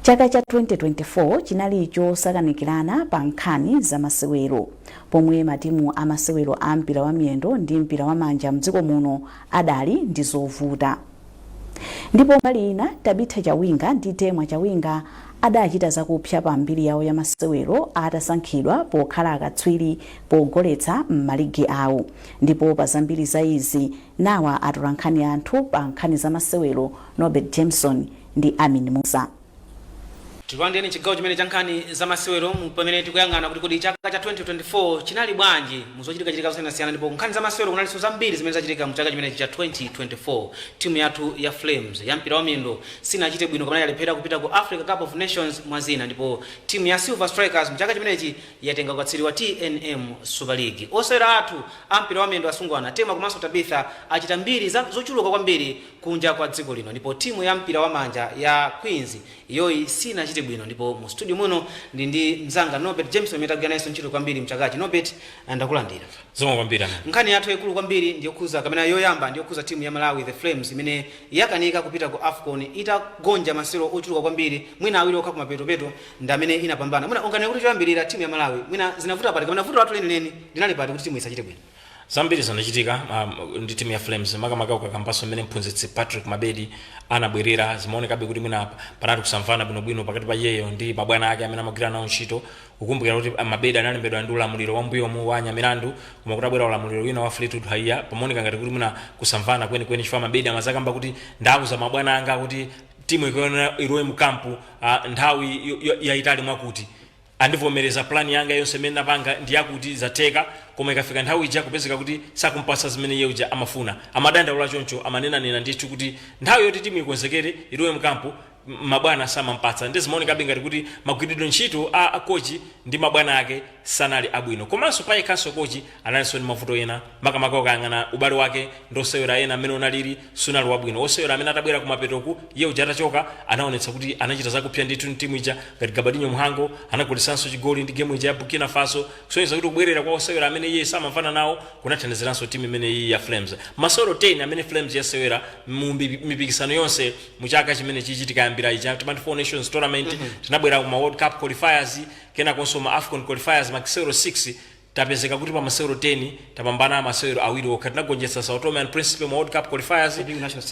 Chaka cha 2024 chinali chosakanikirana pa nkhani za masewero pomwe matimu a masewero a mpira wa miyendo ndi mpira wa manja mdziko muno adali ndi zovuta. Ndipo mbali ina Tabitha Chawinga ndi Temwa Chawinga adachita zakupsya pa mbiri yawo ya masewero atasankhidwa pokhala akatswiri pogoletsa m'maligi awo. Ndipo pa zambiri za izi nawa atolankhani anthu pa nkhani za masewero Norbert Jameson ndi Amin Musa. Tikwandeni chigawo chimene cha nkhani za masewero pamene tikuyang'ana kuti kodi chaka cha 2024 chinali bwanji muzochitika zosiyanasiyana ndipo nkhani za masewero kunalinso zambiri zimene zachitika mchaka chimene cha 2024. Timu yathu ya Flames ya mpira wa miyendo sinachite bwino kamene yalephera kupita ku Africa Cup of Nations mwazina ndipo timu ya Silver Strikers mchaka chimenechi yatenga ukatswiri wa TNM Super League. Osewera athu a mpira wa miyendo asungwana Tema komanso Tabitha achita mbiri zochuluka kwambiri kunja kwa dziko lino ndipo timu ya mpira wa manja ya Queens iyoyi sinachite bwino ndipo mu studio muno ndi mzanga Norbert Jameson metaganaso ntchito kwambiri mchakachi. Norbert ndakulandira. Zomwe kwambiri. Nkhani yathu ikulu kwambiri ndiyo kuza kamene yoyamba ndiyo kuza timu ya Malawi the Flames imene yakanika kupita ku AFCON itagonja masewero ochuluka kwambiri mwina awiri okha kumapetopeto ndi amene inapambana. Mwina ungane kuti choyambirira timu ya Malawi mwina zinavuta pati kamene vuto lathu lenileni linali pati kuti timu isachite bwino. Zambiri zinachitika ndi timu ya Flames makamaka ukakambaso mmene mphunzitsi Patrick Mabedi anabwerera zimaonekabe kuti mwina panati kusamvana bwinobwino pakati pa iyeyo ndi mabwana ake amene amagwira nawo ntchito. Ukumbukira kuti Mabedi analembedwa ndi ulamuliro wa mbuyomu wa Nyamilandu koma kuti abwera ulamuliro wina wa Fleetwood Haiya pamaoneka ngati kuti mwina kusamvana kwenikweni chifukwa Mabedi amazakamba kuti ndauza mabwana anga kuti timu ikuyenera ilowe mu kampu nthawi yayitali mwakuti andivomereza plan yanga yonse imene napanga ndi yakuti zateka koma ikafika nthawi ija kupezeka kuti sakumpasa zimene iye uja amafuna amadandaula choncho amanena ndithu kuti nthawi yoti timu ikonzekere ilowe mu kampu mabwana samampatsa ndi zimaonekabe ngati kuti magwiridwe ntchito a kochi ndi mabwana ake sanali abwino komanso pa ikhaso kochi analinso ndi mavuto ena makamaka ukayang'ana ubale wake ndi osewera ena amene unalili sunali wabwino. Osewera amene atabwera kumapetoku iye uja atachoka anaonetsa kuti anachita zakupsya ndithu ndi timu ija ngati Gabadinho Mhango anagoletsanso chigoli ndi gemu ija ya Burkina Faso kusonyeza kuti kubwerera kwa osewera amene iye samamvana nawo kunathandiziranso timu imene iyi ya Flames. Masewero 10 amene Flames yasewera mu mipikisano yonse mu chaka chimene chichitika mbira ija 24 Nations Tournament tinabwera ku World Cup qualifiers kena konso ma AFCON qualifiers makisero 6 tapezeka kuti pa masewero 10 tapambana masewero awiri okha tinagonjetsa Sao Tome and Principe mu World Cup qualifiers.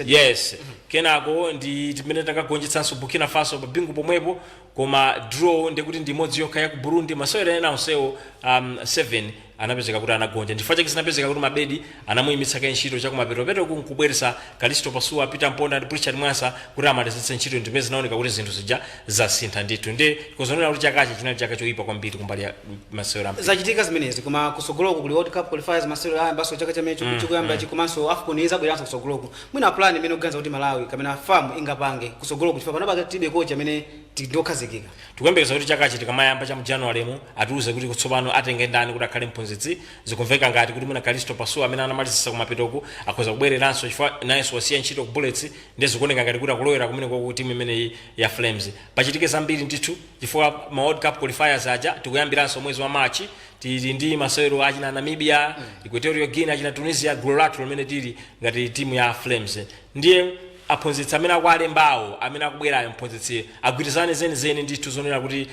Yes. Kenako ndi timene takagonjetsanso Burkina Faso pa bingu pomwepo, koma draw ndikuti ndi imodzi yokha ya ku Burundi. Masewero ena onsewo 7 anapezeka kuti anagonja. Ndifa chake sinapezeka kuti Mabedi anamuyimitsa ntchito chakumapeto kubweresa Kalisto Pasua, Peter Mponda ndi Richard Mwasa kuti amatezetse ntchito, ndipo zinaoneka kuti zinthu zija zasintha ndithu. Ndi kuzonera kuti chakachi chinali chaka choyipa kwambiri kumbali ya masewero ampira. Zachitika zimenezi koma kusogoloko kuli World Cup qualifiers masewero ayambaso chaka chamecho chikuyamba chikomanso AFCON izabweranso kusogoloko. Mwina plan imene kuganiza kuti Malawi kapena famu ingapange kusogoloko chifukwa panapa tibe coach amene tindokhazikika. Tikuyembekeza kuti chakachi tikamayamba cha mu January mu atiuze kuti kutsopano atenge ndani kuti akhale mphunzitsi. Zikumveka ngati kuti mwina Kalisto Pasua amene anamalizisa kumapetoko akhoza kubwereranso chifukwa nayenso wasiya ntchito ku Bullets, ndi zikuoneka ngati kuti akulowera kumene kwa timu imene ya Flames. Pachitike zambiri ndithu chifukwa ma World Cup qualifiers aja tikuyambiranso mwezi wa March. Tili ndi masewero achina Namibia, Equatorial Guinea, achina Tunisia, gulu lathu limene tili ngati timu ya Flames. Ndiye aphunzitsi amene akualembawo amene akubwerayo mphunzitsi agwirizane zenizeni ndithu zonena kuti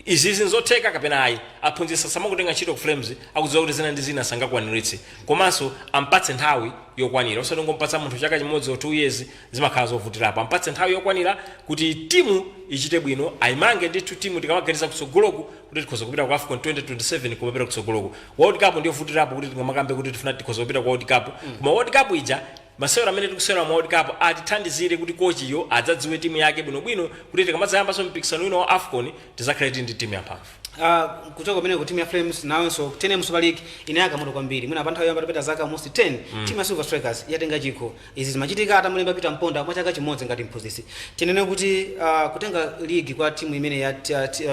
izi zotheka kapena ayi. Aphunzitsi samakutenga ntchito ku Flames akudziwa kuti zina ndi zina sangakwaniritse, komanso ampatse nthawi yokwanira. Usatongompatsa munthu chaka chimodzi o 2 years zimakhala zovutirapo. Ampatse nthawi yokwanira kuti timu ichite bwino, ayimange ndithu timu tikamaganiza kutsogoloku kuti tikhoza kupita ku AFCON 2027 kumapita kutsogoloku. World Cup ndiyo vutirapo kuti tikamakambe kuti tifuna tikhoza kupita ku World Cup. Koma World Cup ija masewero amene tikusewera mu World Cup atithandizire kuti coach iyo adzadziwe timu yake bwinobwino kuti tikamadzayambanso mpikisano wina wa AFCON tizakhale ndi timu yamphamvu. Kutoka kumene ku timu ya Flames nawonso TNM Super League inayaka moto kwambiri. Mwina panthawi yamba tapita zaka almost 10 timu ya Silver Strikers yatenga chikho. Izi zimachitika atamulemba Peter Mponda kwa chaka chimodzi ngati mphunzitsi. Tinene kuti kutenga league kwa timu imene ya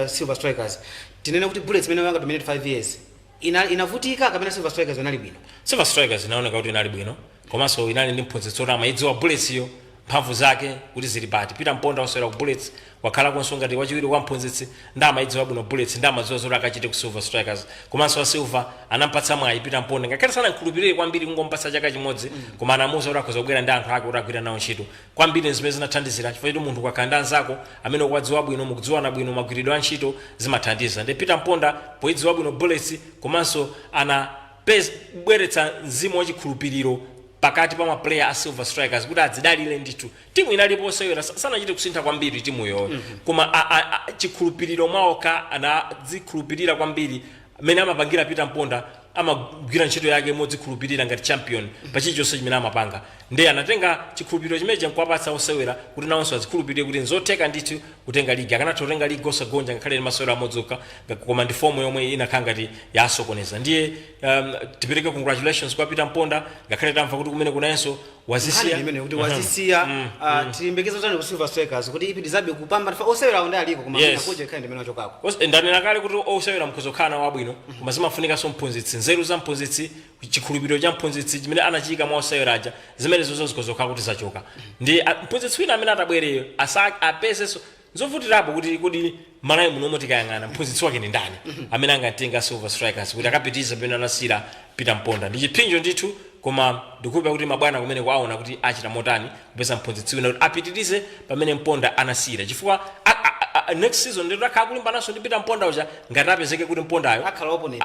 Silver Strikers, tinene kuti Bullets imene yanga dominate 5 years inavutika kapena Silver Strikers inali bwino. Silver Strikers inaoneka kuti inali bwino, komanso inali ndi mphunzitsi oti amayidziwa Bullets iyo mphamvu zake kuti zili pati. Peter Mponda wasewera ku Bullets wakhala konso ngati wachiwiri kwa mphunzitsi ndi amayidziwa bwino Bullets, ndi amadziwa zoti akachite ku Silver Strikers. Komanso wa Silver anampatsa mwayi Peter Mponda ngakhale sanamkhulupirire kwambiri kungompatsa chaka chimodzi, koma anamuwuza kuti akhoza kubwera ndi anthu ake kuti agwira nawo ntchito. Kwambiri zimene zinathandizira chifukwa kuti munthu ukakhala ndi anzako amene ukuwadziwa bwino, mukudziwana bwino, magwiridwe a ntchito zimathandiza. Ndi Peter Mponda poyidziwa bwino Bullets komanso anabweretsa mzimu wachikhulupiriro pakati pa maplayer a Silver Strikers kuti adzidalire ndithu. Timu inalipo sewera sanachite kusintha kwambiri timu yo, koma chikhulupiriro mwaoka anadzikhulupirira kwambiri amene amapangira Peter Mponda amagwira ntchito yake modzikhulupirira ngati champion pachichonse chimene amapanga. Ndiye anatenga chikhulupiriro chimenechi nkuwapatsa osewera kuti nawonso azikhulupirire kuti nzotheka ndithu kutenga ligi. Akanatha kutenga ligi osagonja ngakhale masewera amodzoka, koma ndi fomu yomwe inakhala ngati yasokoneza. Ndiye tipereke congratulations kwa Peter Mponda ngakhale tamva kuti kumene kunayenso wazisiya kuti wazisiya. Tilimbekeza utani ku Silver Strikers kuti ipi dizabe kupamba osewera onda aliko koma kuja khale ndimene achokako. Ndanena kale kuti osewera mkhozokhala wabwino, koma zimafunika so mphunzitsi, nzeru za mphunzitsi, chikhulupiriro cha mphunzitsi chimene anachika mwa osewera aja zimene zonse zikozokhala kuti zachoka. Ndi mphunzitsi wina amene atabwereyo apeseso zovutirapo kuti Malawi muno tikayang'ana mphunzitsi wake ndi ndani amene angatenga Silver Strikers kuti akapitiza pena nasira Peter Mponda. Ndi chipinjo ndithu, koma ndikupa kuti mabwana kumene kwaona kuti achita motani kupeza mphunzitsi wina kuti apitirize pamene Mponda anasira, chifukwa next season ndiro akhala kulimbanaso ndi Peter Mponda uja ngati apezeke kuti Mpondayo akhala opponent.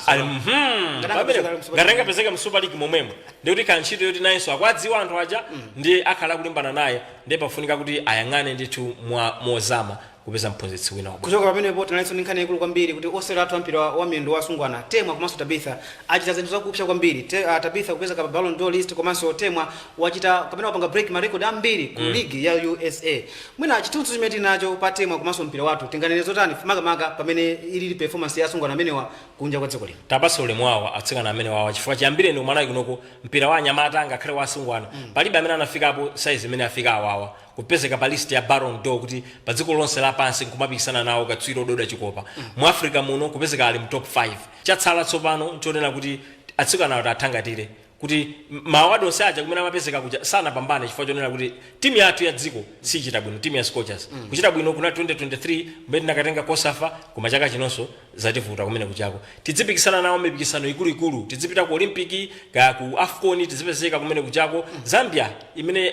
Ngati angapezeke mu Super League momwemo ndikuti khala ntchito yoti nayenso akwadziwa anthu aja ndi akhala kulimbana naye, ndiye pafunika kuti ayang'ane ndithu mozama kupeza mphunzitsi wina wabwino. Kuchoka pamenepo tinaliso nkhani yaikulu kwambiri kuti osewera athu ampira wa miyendo wasungwana Temwa komanso Tabitha achita zinthu zakupsa kwambiri. Tabitha kupeza ka Ballon d'Or list, komanso Temwa wachita kapena wapanga break ma record ambiri ku league ya USA. Mwina chitutsu chimene tinacho pa Temwa komanso mpira wathu tinganene zotani makamaka pamene ili performance ya asungwana amenewa kunja kwa dziko lino. Tapasa ulemu wawo atsikana amene wawo chifukwa chiyambire ndi Malawi kunoko mpira wa anyamata ngakhale wa asungwana palibe amene anafikapo size imene afika awawa kupezeka pa list ya Ballon d'Or kuti pa dziko lonse lapansi nkumapikisana nawo katswiri ododa chikopa. Mu Africa muno kupezeka ali mu top 5. Chatsala tsopano nchonena kuti atsikana nawo athangatire kuti mawadi onse aja kumene amapezeka kuja sana pambane chifukwa chonena kuti timu yathu ya dziko sichita bwino, timu ya Scorchers kuchita bwino kuna 2023 mbeti nakatenga Kosafa, koma chaka chinonso zativuta kumene kuchako. Tidzipikisana nawo mipikisano ikuluikulu, tidzipita ku Olympic ka ku AFCON, tidzipezeka kumene kuchako. Zambia imene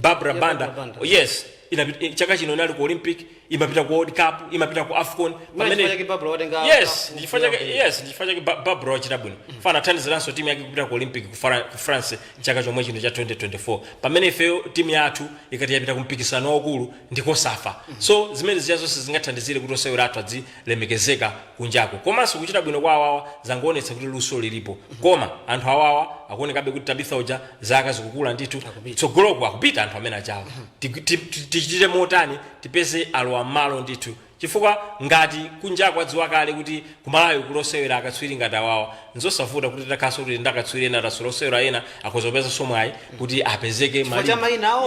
Barbara Banda yes chaka chino inali ku Olympic, imapita ku World Cup, imapita ku AFCON. Yes, ndifanya Babra wachita bwino. Fana thandiziranso timu yake kupita ku Olympic ku France chaka chomwe chino cha 2024. Pamene ifeyo timu yathu ikati yapita ku mpikisano waukulu ndikosafa. So zimene zonse zingathandizire kuti osewera athu azilemekezeka kunjako. Komanso kuchita bwino kwa awawa zangoonetsa kuti luso lilipo. Koma anthu awawa akuonekabe kuti Tabitha uja zaka zikukula ndithu tsogoloko akupita anthu amene achawa. Tichitire motani tipeze alowa malo ndithu. Chifukwa ngati kunjako adziwa kale kuti kumalawi kulosewera akatswiri ngati awawa nzosavuta kuti takhaso kuti ndakatswiri ena tasolosewera ena akozopeza somwayi kuti apezeke mali.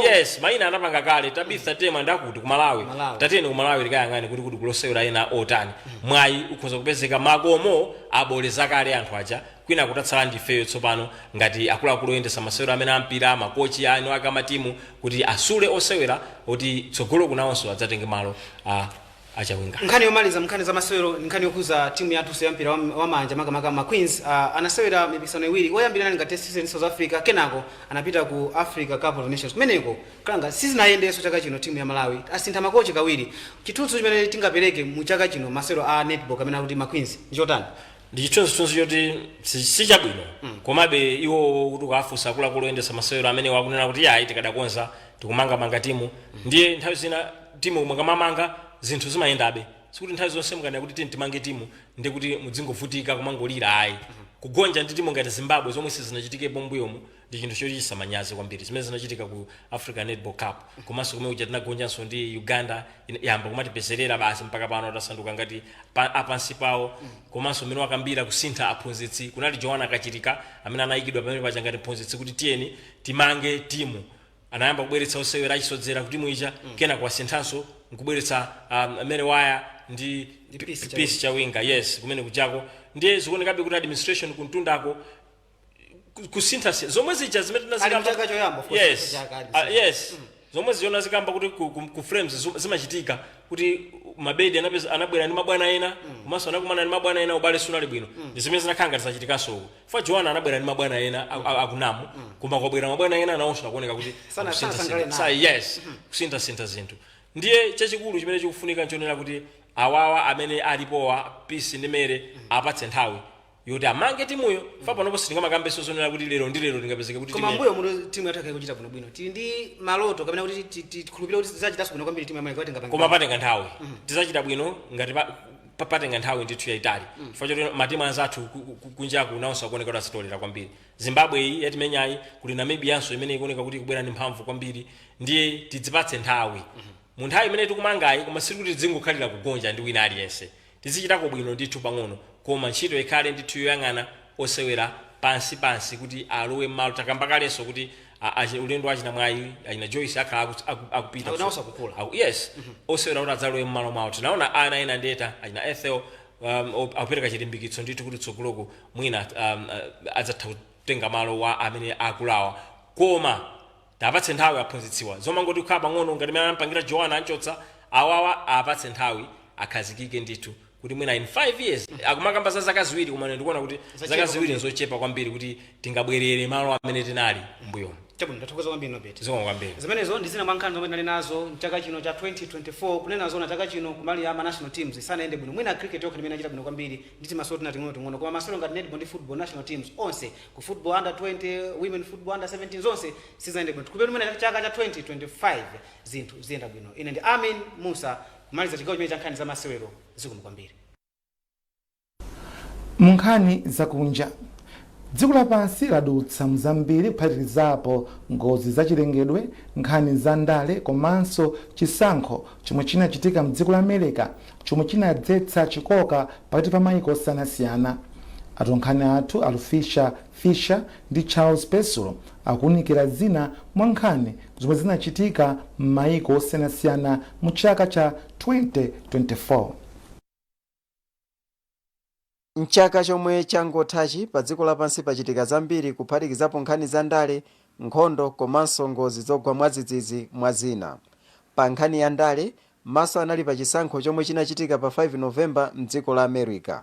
Yes, maina anapanga kale Tabitha tema ndakuti kumalawi tatene kumalawi likayang'ane kuti kulosewera ena otani mwayi ukhoza kupezeka makomo aboleza kale anthu aja kwina kutatsala ndifeyo tsopano ngati akuluakulu oyendesa masewero amene ampira makochi anu akamatimu kuti asule osewera kuti tsogolo kunawonso adzatenge malo achawinga. Nkhani yomaliza nkhani za masewero nkhani yokuza timu yathu ya mpira wa manja makamaka Queens anasewera mipikisano iwiri oyambirana ngati season South Africa kenako anapita ku Africa Cup of Nations kumeneko kalanga sizinayendeso chaka chino timu ya Malawi asintha makochi kawiri chithunzi chimene tingapereke mu chaka chino masewero a netball kamena kuti Queens njotani ndichithunzi choti sichabwino komabe iwo kuti ukafunsa akuluakulu oyendesa masewero amene wakunena kuti yayi tikadakonza tikumanga timu ndiye nthawi zina timu mukamamanga zinthu zimayendabe sikuti nthawi zonse mukana kuti timange timu ndi kuti mudzingovutika kumangolira ayi kugonja ndi timu ngati Zimbabwe zomwe sizinachitikepo mbuyomu ndi chinthu chochititsa manyazi kwambiri zimene zinachitika ku Africa Netball Cup komanso kumene uja tinagonjanso ndi Uganda yamba kumatipeserera basi mpaka pano tasanduka ngati apansi pawo komanso mmene wakambira kusintha aphunzitsi kunali Joana Kachirika amene anayikidwa pamene paja ngati mphunzitsi kuti tiyeni timange timu anayamba kubweretsa osewera achisodzera kuti muija kena kwasinthanso nkubweretsa amene waya ndi Peace Chawinga yes kumene kujako ndiye zikuonekabe kuti administration kuntundako kusintha zomwe zija zimene tinazikamba yes zomwe ziona zikamba kuti ku frames zimachitika kuti mabedi anabwera ndi mabwana ena komanso anakumana ndi mabwana ena ubale sunali bwino ndi zimene zinakhanga zachitikanso uko fa Joana anabwera ndi mabwana ena akunamu koma kwabwera mabwana ena anawonso akuoneka kuti kusintha zinthu ndiye chachikulu chimene chikufunika nchonera kuti awawa amene alipowa Peace ndi Mere apatse nthawi yoti amange timuyo fa panopo sitingamakambeso zonera kuti lero ndi lero tingapezeke kuti koma mbuyo muno timu yathu kuchita bwino tili ndi maloto kamena kuti tikhulupirira kuti tizachitanso bwino kwambiri timu yamwe tingapanga koma patenga nthawi tizachita bwino ngati patenga nthawi ndithu yayitali chifukwa choti matimu anzathu kunjaku nawonso akuoneka kuti asitolera kwambiri Zimbabwe iyi yatimenyayi kuli Namibianso imene ikuoneka kuti kubwera ndi mphamvu kwambiri ndiye tidzipatse nthawi mu nthawi imene tikumangayi koma siri kuti dzingokhalira kugonja ndi wina aliyense tizichitako bwino ndithu pang'ono koma ntchito ikhale ndithu yoyang'ana osewera pansi kuti alowe m'malo takamba kalenso kuti ulendo achina mwayi achina Joyce akhala akupita yes osewera kuti adzalowe m'malo mwawo tinaona ana ena ndeta achina Ethel akupereka chilimbikitso ndithu kuti tsogoloko mwina adzatha kutenga malo wa amene akulawa koma tapatse nthawi aphunzitsiwa zomangoti kukhala pang'ono ngati mene anapangira Joana anchotsa awawa apatse nthawi akhazikike ndithu kuti mwina in 5 years akumakamba za zaka ziwiri koma ndikuona kuti zaka ziwiri nzochepa kwambiri kuti tingabwerere malo amene tinali mbuyo chabwino ndathokoza kwambiri Nobet zikoma kwambiri zimenezo ndi zina mwa nkhani zomwe ndali nazo mchaka chino cha 2024 kunena zona chaka chino kumali ya national teams isanaende bwino mwina cricket yokha imene achita bwino kwambiri nditi masolo ting'ono koma masolo ngati netball ndi football national teams onse ku football under 20 women football under 17 zonse sizaende bwino tikupera mwina chaka cha 2025 zinthu ziyenda bwino ine ndi Amin Musa kumaliza chigawo chimene cha nkhani za masewero zikoma kwambiri munkhani zakunja dziko lapansi ladutsa mzambiri kuphatikizapo ngozi zachilengedwe nkhani za ndale komanso chisankho chomwe chinachitika mdziko la America chomwe chinadzetsa chikoka pakati pa mayiko osiyanasiyana atonkhani athu Alufisha Fisher ndi Charles Pesulo akuunikira zina mwa nkhani zomwe zinachitika m'mayiko osiyanasiyana mu chaka cha 2024 mchaka chomwe changothachi pa dziko lapansi pachitika zambiri kuphatikizapo nkhani za ndale nkhondo komanso ngozi zogwa mwadzidzidzi mwa zina pa nkhani ya ndale maso anali pa chisankho chomwe chinachitika pa 5 Novemba mdziko la America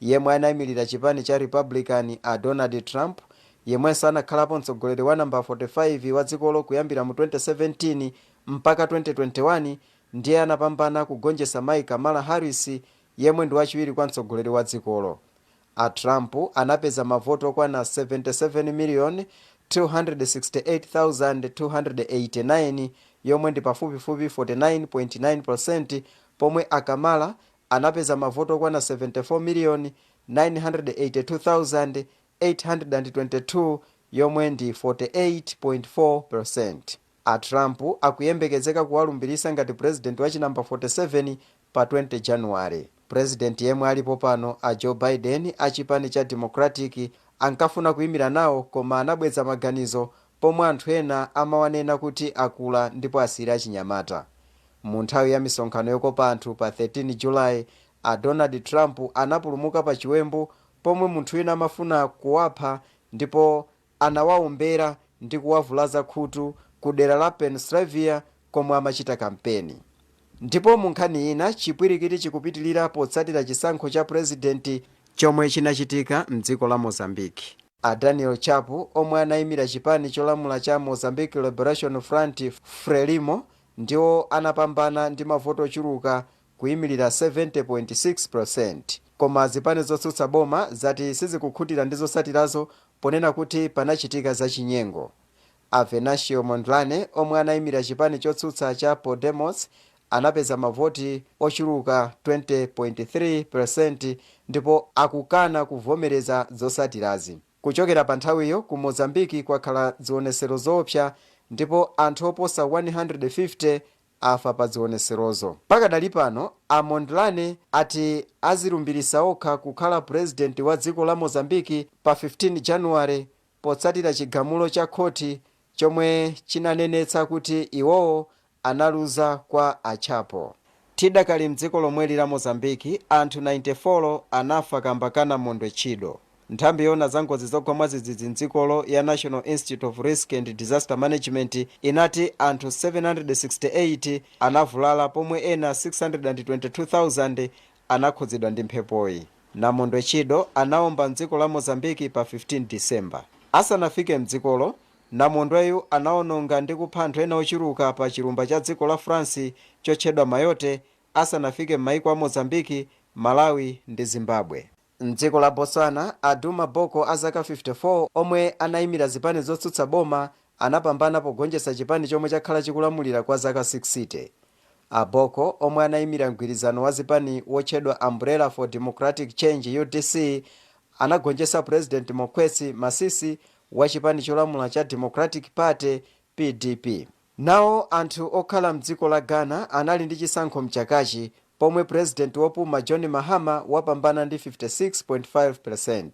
yemwe anayimirira chipani cha Republican a Donald Trump yemwenso anakhalapo mtsogoleri wa namba 45 wa dzikolo kuyambira mu 2017 mpaka 2021 ndiye anapambana kugonjetsa mayi Kamala Harris yemwe ndi wachiwiri kwa mtsogoleri wa dzikolo. a Trump anapeza mavoto okwana 77,268,289 yomwe ndi pafupifupi 49.9%, pomwe a Kamala anapeza mavoto okwana 74,982,822 yomwe ndi 48.4%. a Trump akuyembekezeka kuwalumbirisa ngati president wa chinamba 47 pa 20 January. President yemwe alipo pano a Joe Biden achipani cha Democratic ankafuna kuyimira nawo, koma anabweza maganizo pomwe anthu ena amawanena kuti akula ndipo asiri achinyamata. Mu nthawi ya misonkhano yokopa anthu pa 13 July, a Donald Trump anapulumuka pa chiwembu pomwe munthu wina amafuna kuwapha ndipo anawaombera ndi kuwavulaza khutu ku dera la Pennsylvania komwe amachita kampeni. Ndipo mu nkhani ina chipwirikiti chikupitilira potsatira chisankho cha president chomwe chinachitika mdziko la Mozambique. a Daniel Chapo omwe anayimira chipani cholamula cha Mozambique Liberation Front Frelimo ndiwo anapambana ndi mavoto ochuluka kuyimirira 70.6%, koma zipani zotsutsa boma zati sizikukhutira ndi zotsatirazo ponena kuti panachitika zachinyengo. a Venancio Mondlane omwe anayimira chipani chotsutsa cha Podemos anapeza mavoti ochuluka 20.3% ndipo akukana kuvomereza zotsatirazi. Kuchokera pa nthawiyo ku Mozambiki kwakhala zionesero zoopsa ndipo anthu oposa 150 afa pa zioneserozo. Pakadali pano a Mondlane ati azilumbirisa okha kukhala president wa dziko la Mozambiki pa 15 January potsatira chigamulo cha khoti chomwe chinanenetsa kuti iwowo analuza kwa a Chapo. Tidakali mdziko lomweli la Mozambiki anthu 94 anafa kamba kana mondwe chido. Nthambi yona za ngozi zogwa mwadzidzidzi mdzikolo ya National Institute of Risk and Disaster Management inati anthu 768 anavulala pomwe ena 622,000 anakhudzidwa ndi mphepoyi. Namondwe chido anaomba mdziko la Mozambiki pa 15 December. Asanafike mdzikolo, namondweyu anaononga ndi kupha anthu ena ochuluka pa chilumba cha dziko la France chotchedwa Mayotte asanafike m'mayiko a Mozambiki, Malawi ndi Zimbabwe. Mdziko la Botswana, a Duma Boko azaka 54 omwe anayimira zipani zotsutsa boma anapambana pogonjetsa chipani chomwe chakhala chikulamulira kwa zaka 60. a Boko omwe anayimira mgwirizano wa zipani wotchedwa Umbrella for Democratic Change UDC anagonjetsa President Mokwetsi Masisi wa chipani cholamula cha Democratic Party PDP. Nawo anthu okhala mdziko la Ghana anali ndi chisankho mchakachi pomwe president wopuma John Mahama wapambana ndi 56.5%.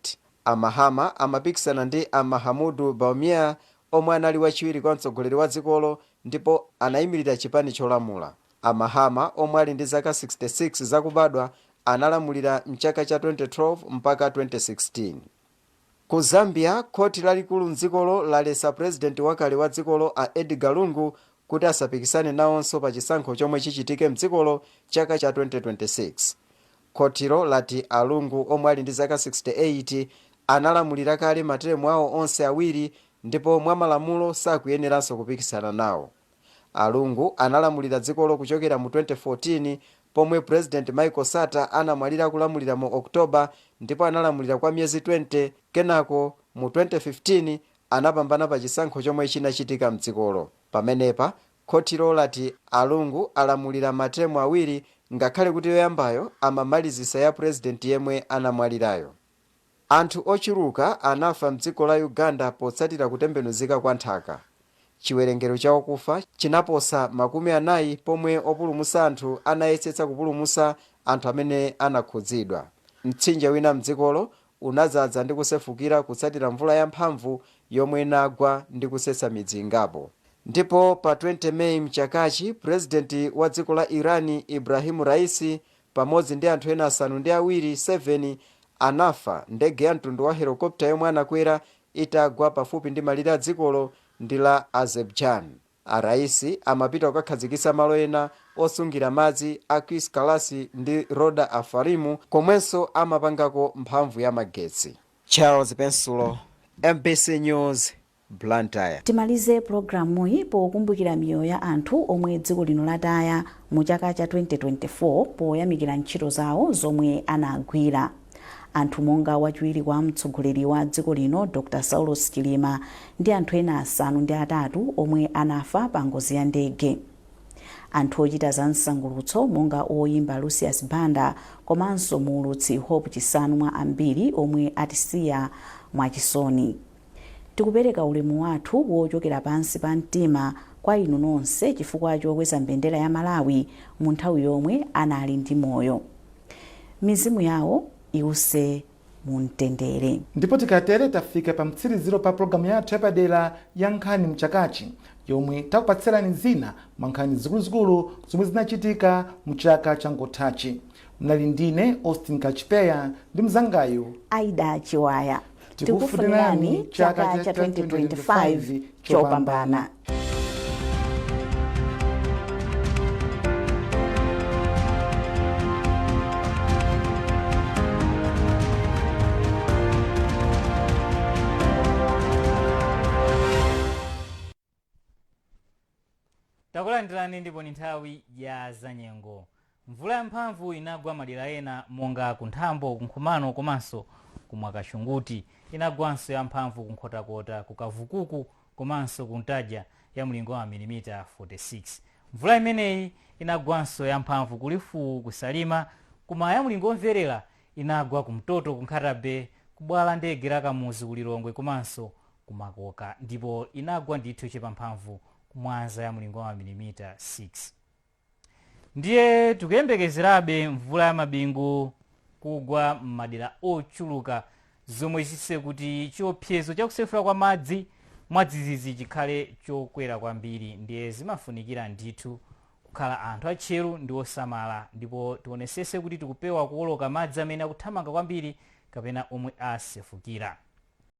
a Mahama amapikisana ndi a Mahamudu Bawumia omwe anali wachiwiri kwa mtsogoleri wa dzikolo ndipo anayimirira chipani cholamula. a Mahama omwe ali ndi zaka 66 zakubadwa analamulira mchaka cha 2012 mpaka 2016. Ku Zambia, khoti lalikulu mdzikolo lalesa president wakale wa dzikolo a Edgar Lungu kuti asapikisane nawonso pa chisankho chomwe chichitike mdzikolo chaka cha 2026. Khotilo lati a Lungu omwe ali ndi zaka 68 analamulira kale materemu awo onse awiri ndipo mwa malamulo sakuyeneranso kupikisana nawo. a Lungu analamulira dzikolo kuchokera mu 2014 pomwe president Michael Sata anamwalira kulamulira mu Oktoba ndipo analamulira kwa miyezi 20, kenako mu 2015 anapambana pa chisankho chomwe chinachitika mdzikolo. Pamenepa khotilo lati a Lungu alamulira materemu awiri ngakhale kuti yoyambayo amamalizisa ya president yemwe anamwalirayo. Anthu ochuluka anafa mdziko la Uganda potsatira kutembenuzika kwa nthaka. Chiwerengero cha okufa chinaposa 40 pomwe opulumusa anthu anayesetsa kupulumusa anthu amene anakhudzidwa. Mtsinje wina mdzikolo unadzaza ndi kusefukira kutsatira mvula yamphamvu yomwe inagwa ndi kusetsa midzi ingapo. Ndipo pa 20 Meyi mchakachi, president wa dziko la Irani Ibrahim Raisi pamodzi ndi anthu ena 7 anafa ndege ya mtundu wa helikopta yomwe anakwera itagwa pafupi ndi malire a dzikolo ndi la Azerbaijan. a Raisi amapita kukakhazikitsa malo ena osungira madzi a Kis Kalasi ndi Roda Afarimu komwenso amapangako mphamvu ya magetsi. Charles Pensulo, MBC News, Blantyre. Timalize programuyi pokumbukira miyoyo ya anthu omwe dziko lino lataya mu chaka cha 2024 poyamikira ntchito zawo zomwe anagwira. Anthu monga wachiwiri kwa mtsogoleri wa dziko lino Dr. Saulos Chilima ndi anthu ena 8 omwe anafa pa ngozi ya ndege. Anthu ochita za msangulutso monga oyimba Lucius Banda komanso muulutsi Hope Chisanu mwa ambiri omwe atisiya mwachisoni. Tikupereka ulemu wathu wochokera pansi pa mtima kwa inu nonse chifukwa chokweza mbendera ya Malawi mu nthawi yomwe anali ndi moyo. Mizimu yawo iwuse mumtendere. Ndipo tikatere tafika pa mtsiriziro pa programu yathu yapadera ya nkhani mchakachi yomwe takupatsirani zina mwa nkhani zikuluzikulu zomwe zinachitika mu chaka cha ngothachi. Mnali ndine Austin Kachipeya ndi mzangayu Aida Chiwaya. Tikufunirani chaka cha 2025 chopambana. Takulandirani ndipo ni nthawi ya zanyengo. Mvula yamphamvu inagwa madera ena monga kunthambo, kunkhumano komanso kumwakashunguti. Inagwanso yamphamvu kunkhotakota, kukavukuku komanso kuntaja ya mlingo wa milimita 46. Mvula imeneyi inagwanso yamphamvu kulifu kusalima, kuma ya mlingo omverera inagwa kumtoto, kunkhatabe, kubwala ndege la Kamuzu kulilongwe komanso kumakoka, ndipo inagwa ndithu chipamphamvu kumwanza ya mlingo wa milimita 6. Ndiye tikuyembekezerabe mvula ya mabingu kugwa m'madera ochuluka zomwe zise kuti chiopsezo chakusefera kwa madzi mwadzidzidzi chikhale chokwera kwambiri. Ndiye zimafunikira ndithu kukhala anthu atcheru ndi osamala, ndipo tionesese kuti tikupewa kuwoloka madzi amene akuthamanga kwambiri kapena omwe asefukira.